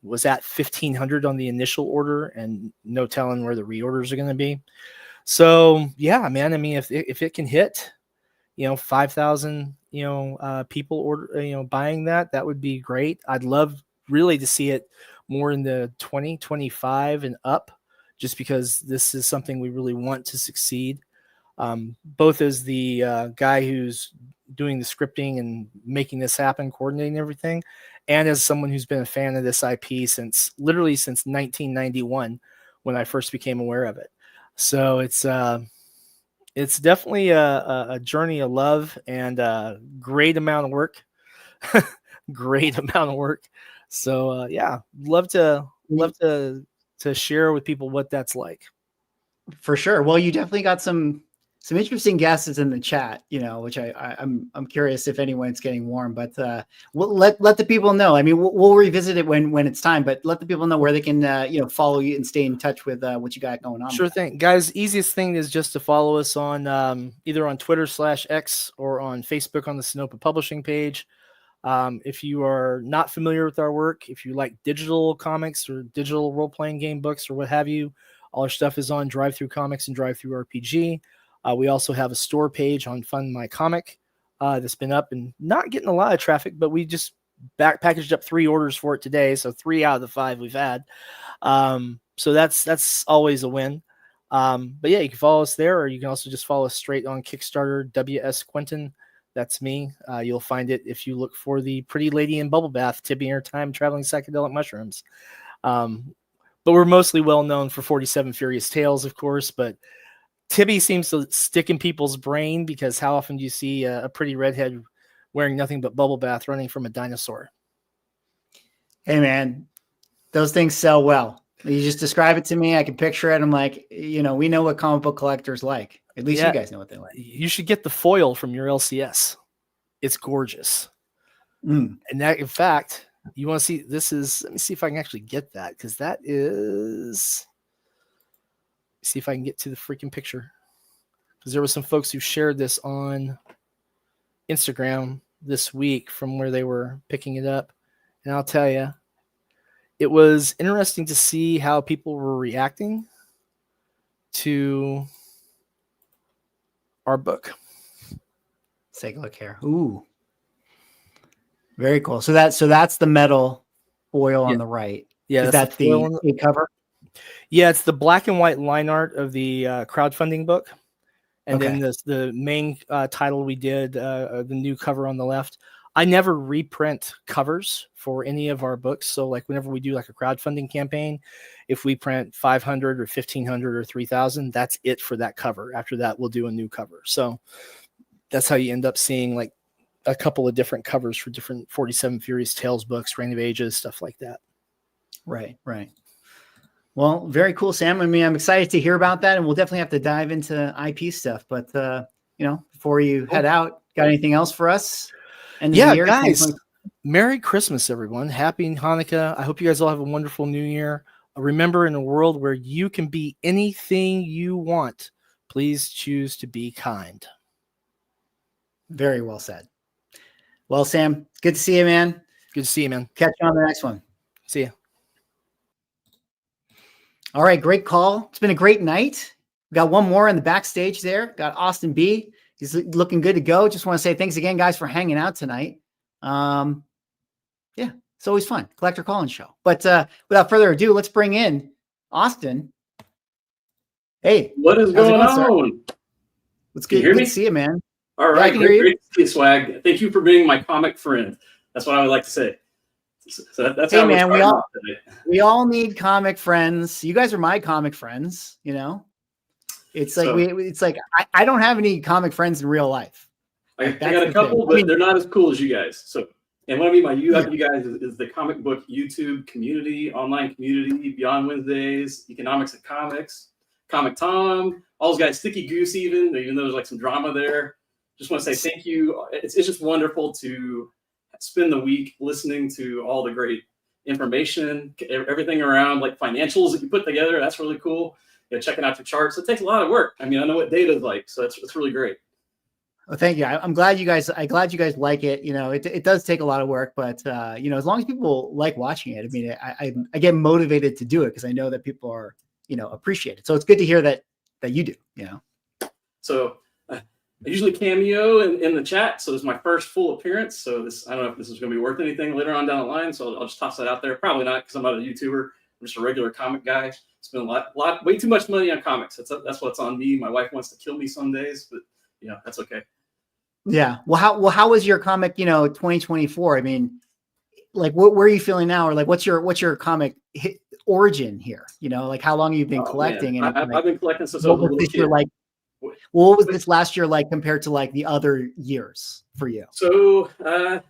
was at 1,500 on the initial order, and no telling where the reorders are going to be. So yeah, man, I mean, if it can hit, 5,000, people order, buying that would be great. I'd love really to see it more in the 20, 25 and up, just because this is something we really want to succeed. Both as the guy who's doing the scripting and making this happen, coordinating everything, and as someone who's been a fan of this IP since 1991, when I first became aware of it. So it's definitely a journey of love and a great amount of work. Great amount of work. So yeah, love to share with people what that's like. For sure. Well, you definitely got some interesting guesses in the chat, which I'm curious if anyone's getting warm, but we'll let the people know. I mean, we'll revisit it when it's time, but let the people know where they can, follow you and stay in touch with what you got going on. Sure thing, guys. Easiest thing is just to follow us on either on Twitter /X or on Facebook on the Sonoma Publishing page. If you are not familiar with our work, if you like digital comics or digital role-playing game books or what have you, all our stuff is on Drive Through Comics and Drive Through RPG. We also have a store page on Fund My Comic that's been up and not getting a lot of traffic, but we just packaged up 3 orders for it today, so 3 out of the 5 we've had. So that's always a win. But yeah, you can follow us there, or you can also just follow us straight on Kickstarter, WS Quentin. That's me. You'll find it if you look for the Pretty Lady in Bubble Bath, Tibby Time Traveling Psychedelic Mushrooms. But we're mostly well known for 47 Furious Tales, of course, but Tibby seems to stick in people's brain because how often do you see a pretty redhead wearing nothing but bubble bath running from a dinosaur? Hey man, those things sell well. You just describe it to me, I can picture it. I'm like, we know what comic book collectors like. At least you guys know what they like. You should get the foil from your LCS. It's gorgeous. And that, in fact, you want to see, this is, let me see if I can actually get that, because that is, see if I can get to the freaking picture, because there were some folks who shared this on Instagram this week from where they were picking it up. And I'll tell you, it was interesting to see how people were reacting to our book. Let's take a look here. Ooh, very cool. So that's the metal foil on the right. Yeah, is that the cover? Yeah, it's the black and white line art of the crowdfunding book, and then the main title we did, the new cover on the left. I never reprint covers for any of our books. So like whenever we do like a crowdfunding campaign, if we print 500 or 1,500 or 3,000, that's it for that cover. After that, we'll do a new cover. So that's how you end up seeing like a couple of different covers for different 47 Furious Tales books, Reign of Ages, stuff like that. Right. Well, very cool, Sam. I mean, I'm excited to hear about that, and we'll definitely have to dive into IP stuff. But before you head out, got anything else for us? And guys, Merry Christmas, everyone. Happy Hanukkah. I hope you guys all have a wonderful New Year. Remember, in a world where you can be anything you want, please choose to be kind. Very well said. Well, Sam, good to see you, man. Good to see you, man. Catch you on the next one. See ya. All right, great call. It's been a great night. We got one more in the backstage there. Got Austin B. He's looking good to go. Just want to say thanks again, guys, for hanging out tonight. Yeah, it's always fun. Collector Call-In Show. But without further ado, let's bring in Austin. Hey. What is going on? It's good to see you, man. All right. Great to see you, Swag. Thank you for being my comic friend. That's what I would like to say. So that's hey, man, we all need comic friends. You guys are my comic friends, It's like I don't have any comic friends in real life. I got a couple, but they're not as cool as you guys. So, and what I mean by you guys is the comic book YouTube community, online community, Beyond Wednesdays, Economics and Comics, Comic Tom, all those guys, Sticky Goose, even though there's like some drama there. Just want to say thank you. It's just wonderful to spend the week listening to all the great information, everything around like financials that you put together. That's really cool. Checking out your charts. It takes a lot of work. I mean, I know what data is like, so it's really great. Well, thank you. I'm glad you guys like it. It does take a lot of work, but as long as people like watching it, I mean, I get motivated to do it because I know that people are, appreciate it. So it's good to hear that you do, So I usually cameo in the chat. So this is my first full appearance. So I don't know if this is going to be worth anything later on down the line. So I'll just toss that out there. Probably not, because I'm not a YouTuber. I'm just a regular comic guy. Spend way too much money on comics. That's what's on me. My wife wants to kill me some days, but that's okay. Yeah. Well, how was your comic, 2024? I mean, like, where are you feeling now? Or like, what's your comic origin here? Like, how long have you been collecting? Man. I've been collecting since I was a little kid. What was this last year like compared to like the other years for you? So I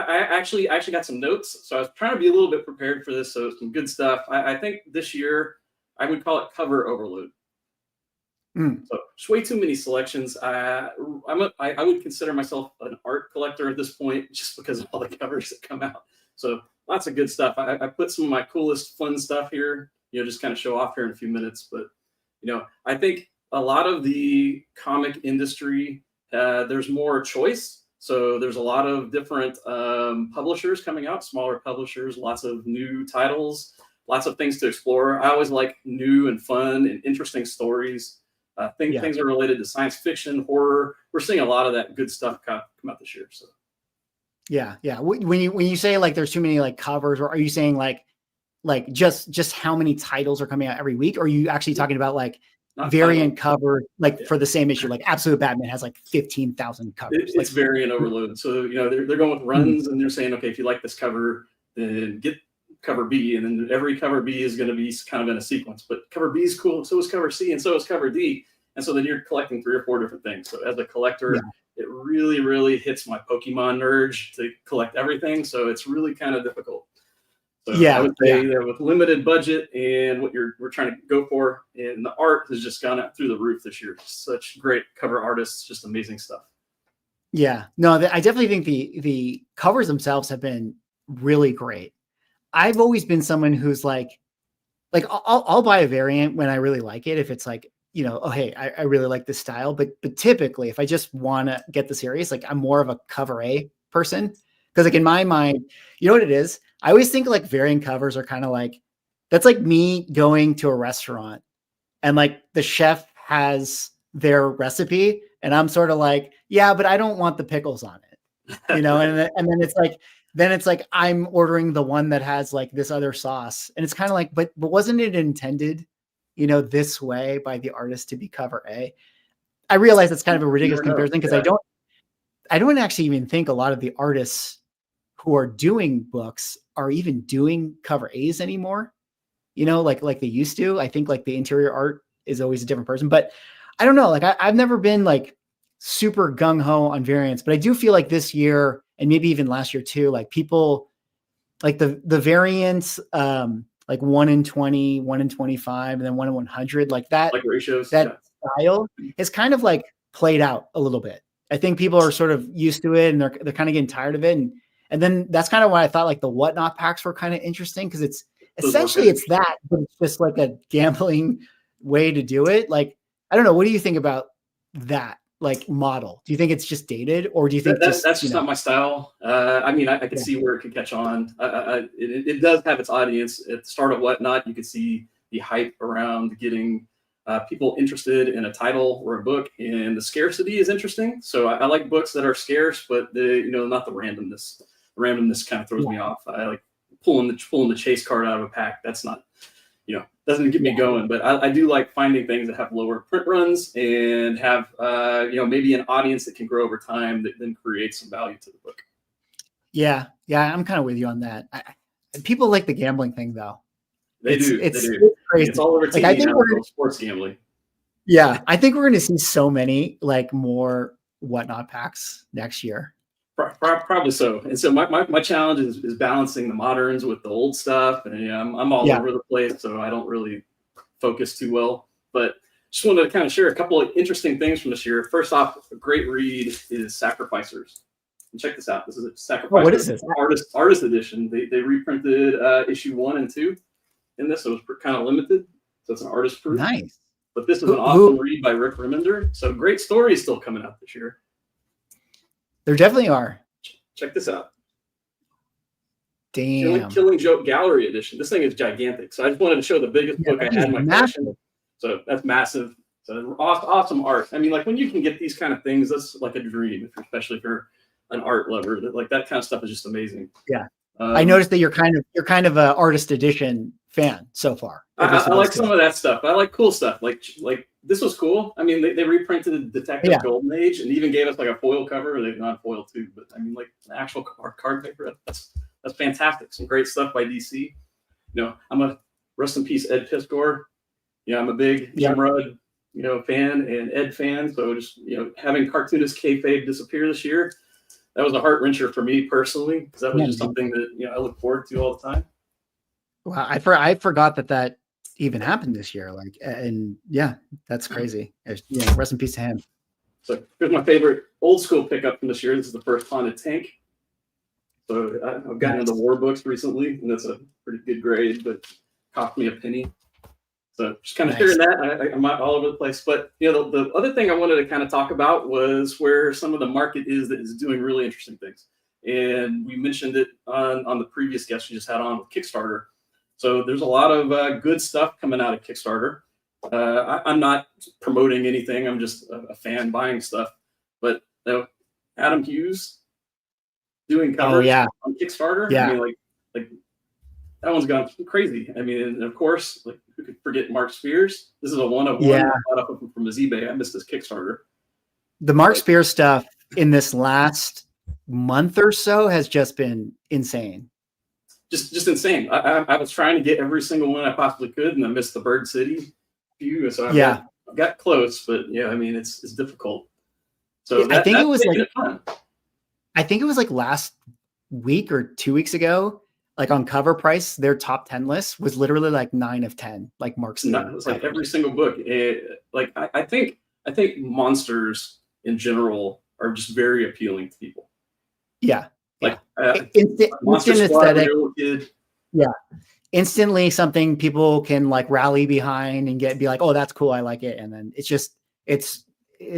actually got some notes. So I was trying to be a little bit prepared for this. So some good stuff. I think this year I would call it cover overload. So just way too many selections. I would consider myself an art collector at this point, just because of all the covers that come out. So lots of good stuff. I put some of my coolest, fun stuff here. Just kind of show off here in a few minutes. But I think a lot of the comic industry, there's more choice. So there's a lot of different publishers coming out, smaller publishers, lots of new titles, lots of things to explore. I always like new and fun and interesting stories. Things are related to science fiction, horror. We're seeing a lot of that good stuff come out this year. So yeah. When you say like there's too many like covers, or are you saying like just how many titles are coming out every week? Or are you actually talking about like not variant cover, like for the same issue? Like Absolute Batman has like 15,000 covers. It's variant overload. So they're going with runs, and they're saying, okay, if you like this cover, then get cover B, and then every cover B is going to be kind of in a sequence. But cover B is cool, so is cover C, and so is cover D, and so then you're collecting 3 or 4 different things. So as a collector, it really, really hits my Pokemon urge to collect everything. So it's really kind of difficult. So I would say that with limited budget and what we're trying to go for, and the art has just gone up through the roof this year. Such great cover artists, just amazing stuff. Yeah, no, I definitely think the covers themselves have been really great. I've always been someone who's like I'll buy a variant when I really like it. If it's like, oh, hey, I really like this style. But typically, if I just want to get the series, like I'm more of a cover A person. Because like in my mind, you know what it is? I always think like variant covers are kind of like, that's like me going to a restaurant and like the chef has their recipe and I'm sort of like, yeah, but I don't want the pickles on it, and then it's like I'm ordering the one that has like this other sauce, and it's kind of like, but wasn't it intended, this way by the artist to be cover A? I realize that's kind of a ridiculous comparison because I don't actually even think a lot of the artists who are doing books are even doing cover A's anymore, like they used to. I think like the interior art is always a different person, but I don't know. Like I've never been like super gung ho on variants, but I do feel like this year and maybe even last year too, like people like the variants, like 1 in 20, 1 in 25, and then 1 in 100, like that, like ratios, that style is kind of like played out a little bit. I think people are sort of used to it and they're kind of getting tired of it. And then that's kind of why I thought like the Whatnot packs were kind of interesting, because it's essentially it's that, but it's just like a gambling way to do it. Like, I don't know. What do you think about that like model? Do you think it's just dated, or do you think that's just not my style? I mean, I could see where it could catch on. It does have its audience. At the start of Whatnot, you could see the hype around getting people interested in a title or a book, and the scarcity is interesting. So I like books that are scarce, but not the randomness. The randomness kind of throws me off. I like pulling the chase card out of a pack. That's not, doesn't get me going. But I do like finding things that have lower print runs and have maybe an audience that can grow over time that then creates some value to the book. Yeah, I'm kind of with you on that. People like the gambling thing though. They do. It's crazy. It's all over TV. I think we're sports gambling. Yeah, I think we're going to see so many like more Whatnot packs next year. Probably so. And so my challenge is balancing the moderns with the old stuff, and I'm all over the place, so I don't really focus too well. But just wanted to kind of share a couple of interesting things from this year. First off, a great read is Sacrificers. And check this out. This is a Sacrificers what is this? artist edition. They reprinted issue 1 and 2 in this. So it was kind of limited. So it's an artist proof. Nice. But this is an awesome read by Rick Remender. So great stories still coming out this year. There definitely are. Check this out. Damn. Killing Joke Gallery Edition. This thing is gigantic. So I just wanted to show the biggest book I had in my collection. So that's massive. So awesome art. I mean, like when you can get these kind of things, that's like a dream, especially if you're an art lover. Like that kind of stuff is just amazing. Yeah. I noticed that you're kind of a artist edition fan so far. I like some of that stuff. I like cool stuff. Like this was cool. I mean, they reprinted Detective Golden Age and even gave us like a foil cover. They've not foil too, but I mean, like the actual card paper. That's fantastic. Some great stuff by DC. I'm a rest in peace Ed Piskor. I'm a big Jim Rudd, fan and Ed fan. So just having cartoonist kayfabe disappear this year, that was a heart wrencher for me personally, because that was just something that I look forward to all the time. Wow, I forgot that even happened this year. Like, and yeah, that's crazy. Rest in peace to him. So here's my favorite old school pickup from this year. This is the first Haunted Tank. So I've gotten into war books recently, and that's a pretty good grade, but cost me a penny. So just kind of Nice. hearing that, I'm all over the place. But the other thing I wanted to kind of talk about was where some of the market is that is doing really interesting things. And we mentioned it on the previous guest we just had on with Kickstarter. So there's a lot of good stuff coming out of Kickstarter. I'm not promoting anything. I'm just a fan buying stuff. But Adam Hughes doing covers on Kickstarter. Yeah. I mean, like that one's gone crazy. I mean, and of course, like who could forget Mark Spears? This is a one of one. Yeah. I got up from his eBay. I missed his Kickstarter. The Mark Spears stuff in this last month or so has just been insane. Just insane. I was trying to get every single one I possibly could, and I missed the Bird City few. So I got close, but yeah, I mean it's difficult. So I think it was like last week or 2 weeks ago. Like on Cover Price, their top 10 list was literally like 9 of 10, like Mark Spears. It was like every single book. I think monsters in general are just very appealing to people. Yeah. Like instant aesthetic. Kid. Yeah. Instantly something people can like rally behind and be like, oh, that's cool. I like it. And then it's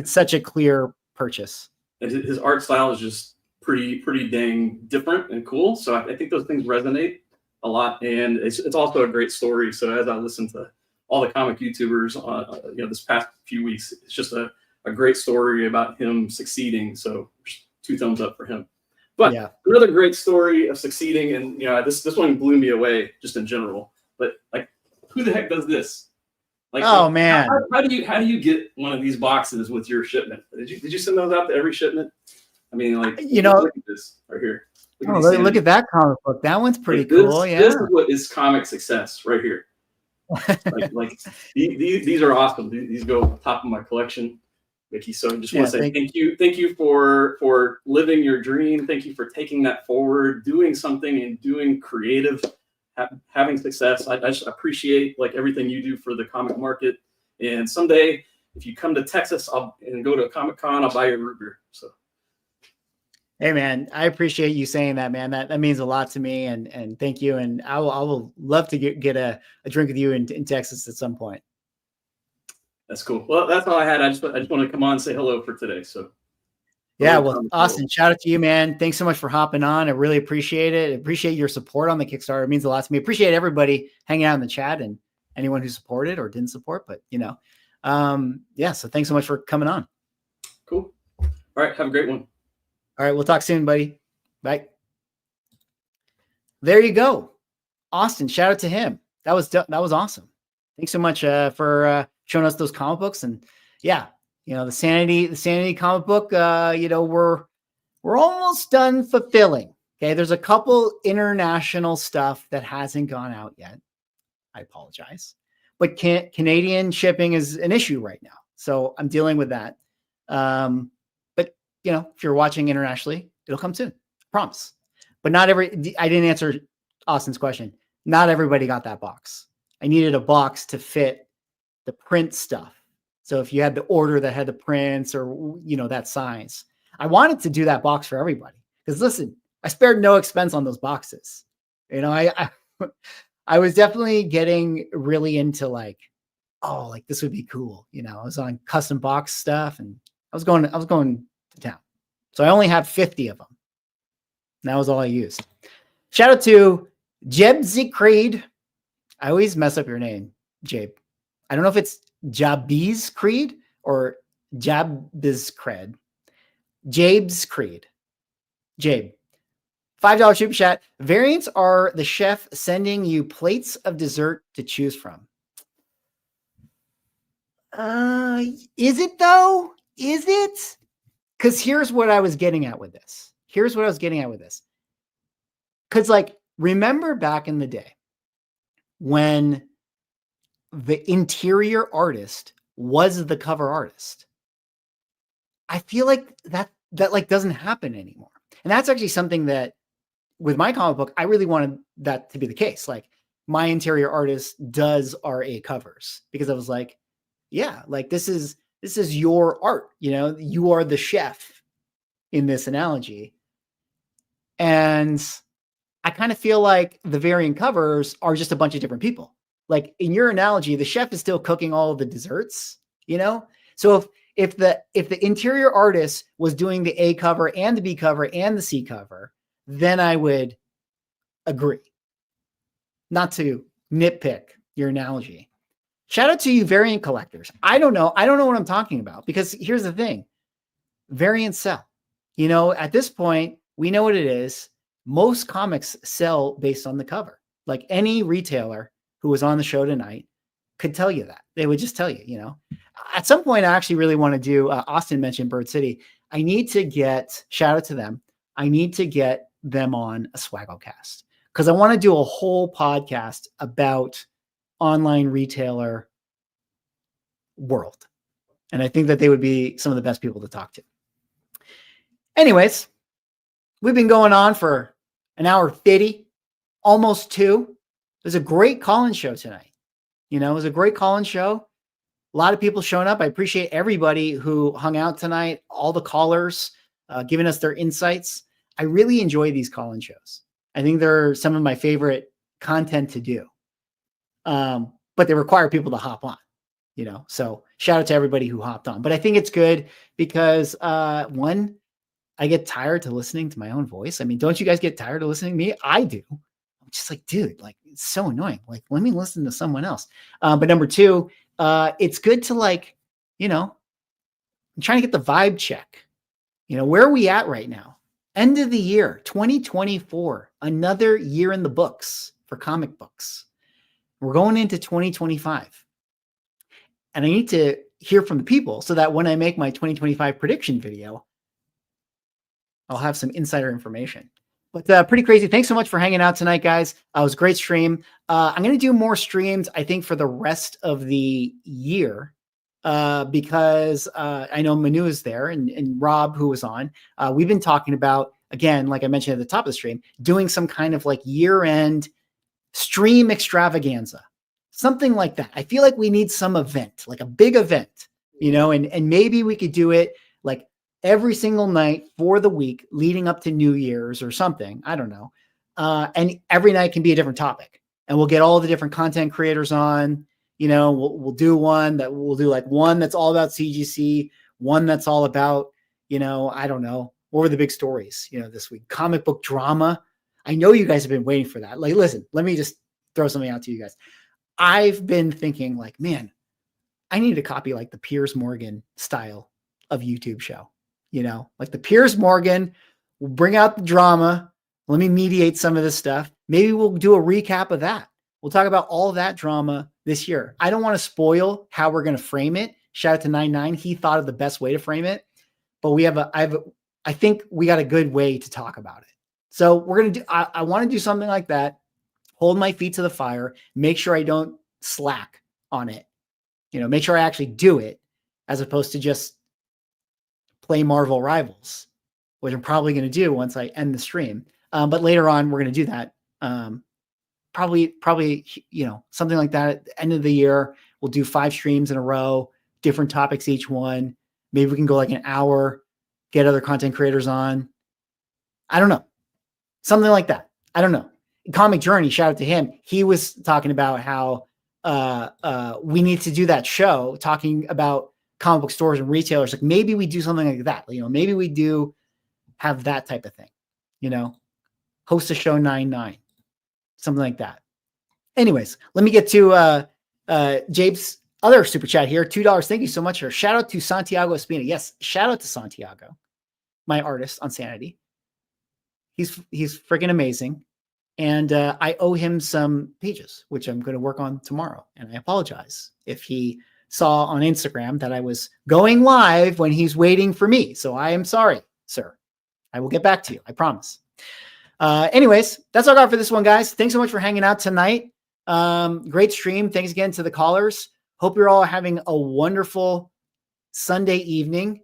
such a clear purchase. And his art style is just pretty dang different and cool. So I think those things resonate a lot. And it's also a great story. So as I listen to all the comic YouTubers this past few weeks, it's just a great story about him succeeding. So 2 thumbs up for him. But another great story of succeeding, and this one blew me away just in general. But like, who the heck does this? Like, man, how do you get one of these boxes with your shipment? Did you send those out to every shipment? I mean, like, look at this right here. Look at that comic book. That one's pretty cool. This is what is comic success right here. like these are awesome. These go top of my collection. Mickey, so I just want to say thank you for living your dream. Thank you for taking that forward, doing something and doing creative, having success. I just appreciate like everything you do for the comic market. And someday, if you come to Texas and go to a Comic-Con, I'll buy you a root beer. So, hey man, I appreciate you saying that, man. That means a lot to me, and thank you. And I will love to get a drink with you in Texas at some point. That's cool. Well, that's all I had. I just want to come on and say hello for today. So, yeah, well, Austin, shout out to you, man. Thanks so much for hopping on. I really appreciate it. I appreciate your support on the Kickstarter. It means a lot to me. Appreciate everybody hanging out in the chat and anyone who supported or didn't support. But so thanks so much for coming on. Cool. All right, have a great one. All right, we'll talk soon, buddy. Bye. There you go, Austin. Shout out to him. That was awesome. Thanks so much for showing us those comic books. And the Sanity comic book. We're almost done fulfilling. Okay, there's a couple international stuff that hasn't gone out yet. I apologize, but Canadian shipping is an issue right now, so I'm dealing with that. But if you're watching internationally, it'll come soon. Promise. But I didn't answer Austin's question. Not everybody got that box. I needed a box to fit the print stuff. So if you had the order that had the prints or, that size, I wanted to do that box for everybody. Because listen, I spared no expense on those boxes. I was definitely getting really into this would be cool. I was on custom box stuff and I was going to town. So I only have 50 of them. And that was all I used. Shout out to Jebzy Creed. I always mess up your name, Jabe. I don't know if it's Jabiz Creed or Jabbiz Cred. Jabe's Creed. Jabe. $5 super chat. Variants are the chef sending you plates of dessert to choose from. Is it though? Is it? Because here's what I was getting at with this. Because remember back in the day when the interior artist was the cover artist. I feel like that doesn't happen anymore. And that's actually something that with my comic book, I really wanted that to be the case. Like my interior artist does RA covers because I was like, this is your art. You are the chef in this analogy. And I kind of feel like the variant covers are just a bunch of different people. like in your analogy, the chef is still cooking all of the desserts, you know? So if the interior artist was doing the A cover and the B cover and the C cover, then I would agree. Not to nitpick your analogy. Shout out to you variant collectors. I don't know what I'm talking about, because here's the thing. Variants sell. You know, at this point, we know what it is. Most comics sell based on the cover. Like any retailer who was on the show tonight could tell you that. They would just tell you, you know. At some point, I actually really want to do, Austin mentioned Bird City. I need to get, shout out to them. I need to get them on a Swagglecast, because I want to do a whole podcast about online retailer world. And I think that they would be some of the best people to talk to. Anyways, we've been going on for an hour 50, almost 2. It was a great call-in show tonight. You know, it was a great call-in show. A lot of people showing up. I appreciate everybody who hung out tonight, all the callers, giving us their insights. I really enjoy these call-in shows. I think they're some of my favorite content to do. But they require people to hop on, you know, so shout out to everybody who hopped on. But I think it's good because, one, I get tired to listening to my own voice. I mean, don't you guys get tired of listening to me? I do. I'm just like, dude, like, it's so annoying. Like, let me listen to someone else. But number 2, it's good to, like, you know, I'm trying to get the vibe check. You know, where are we at right now? End of the year, 2024, another year in the books for comic books. We're going into 2025. And I need to hear from the people so that when I make my 2025 prediction video, I'll have some insider information. But pretty crazy. Thanks so much for hanging out tonight, guys. It was a great stream. I'm going to do more streams, I think, for the rest of the year because I know Manu is there and Rob, who was on. We've been talking about, again, like I mentioned at the top of the stream, doing some kind of like year-end stream extravaganza, something like that. I feel like we need some event, like a big event, you know, and maybe we could do it like every single night for the week leading up to New Year's or something. I don't know. And every night can be a different topic, and we'll get all the different content creators on. You know, we'll do one that we'll do, like one that's all about CGC, one that's all about, you know, I don't know, what were the big stories, you know, this week? Comic book drama. I know you guys have been waiting for that. Like, listen, let me just throw something out to you guys. I've been thinking like, man, I need to copy like the Piers Morgan style of YouTube show. You know, like the Piers Morgan will bring out the drama. Let me mediate some of this stuff. Maybe we'll do a recap of that. We'll talk about all of that drama this year. I don't want to spoil how we're going to frame it. Shout out to 99. He thought of the best way to frame it, but I think we got a good way to talk about it. So we're going to do, I want to do something like that. Hold my feet to the fire, make sure I don't slack on it. You know, make sure I actually do it as opposed to just play Marvel Rivals, which I'm probably going to do once I end the stream. But later on, we're going to do that. Probably, you know, something like that at the end of the year. We'll do 5 streams in a row, different topics each one. Maybe we can go like an hour, get other content creators on. I don't know. Something like that. I don't know. Comic Journey, shout out to him. He was talking about how we need to do that show talking about comic book stores and retailers. Like maybe we do something like that. You know, maybe we do have that type of thing, you know, host a show 9/9, something like that. Anyways, let me get to Jabe's other super chat here. $2. Thank you so much. Shout out to Santiago Espina. Yes. Shout out to Santiago, my artist on Sanity. He's freaking amazing. And I owe him some pages, which I'm going to work on tomorrow. And I apologize if he saw on Instagram that I was going live when he's waiting for me. So I am sorry, sir. I will get back to you. I promise. Anyways, that's all I got for this one, guys. Thanks so much for hanging out tonight. Great stream. Thanks again to the callers. Hope you're all having a wonderful Sunday evening.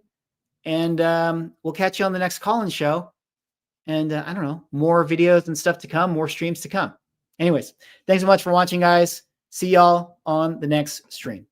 And we'll catch you on the next call-in show. And I don't know, more videos and stuff to come, more streams to come. Anyways, thanks so much for watching, guys. See y'all on the next stream.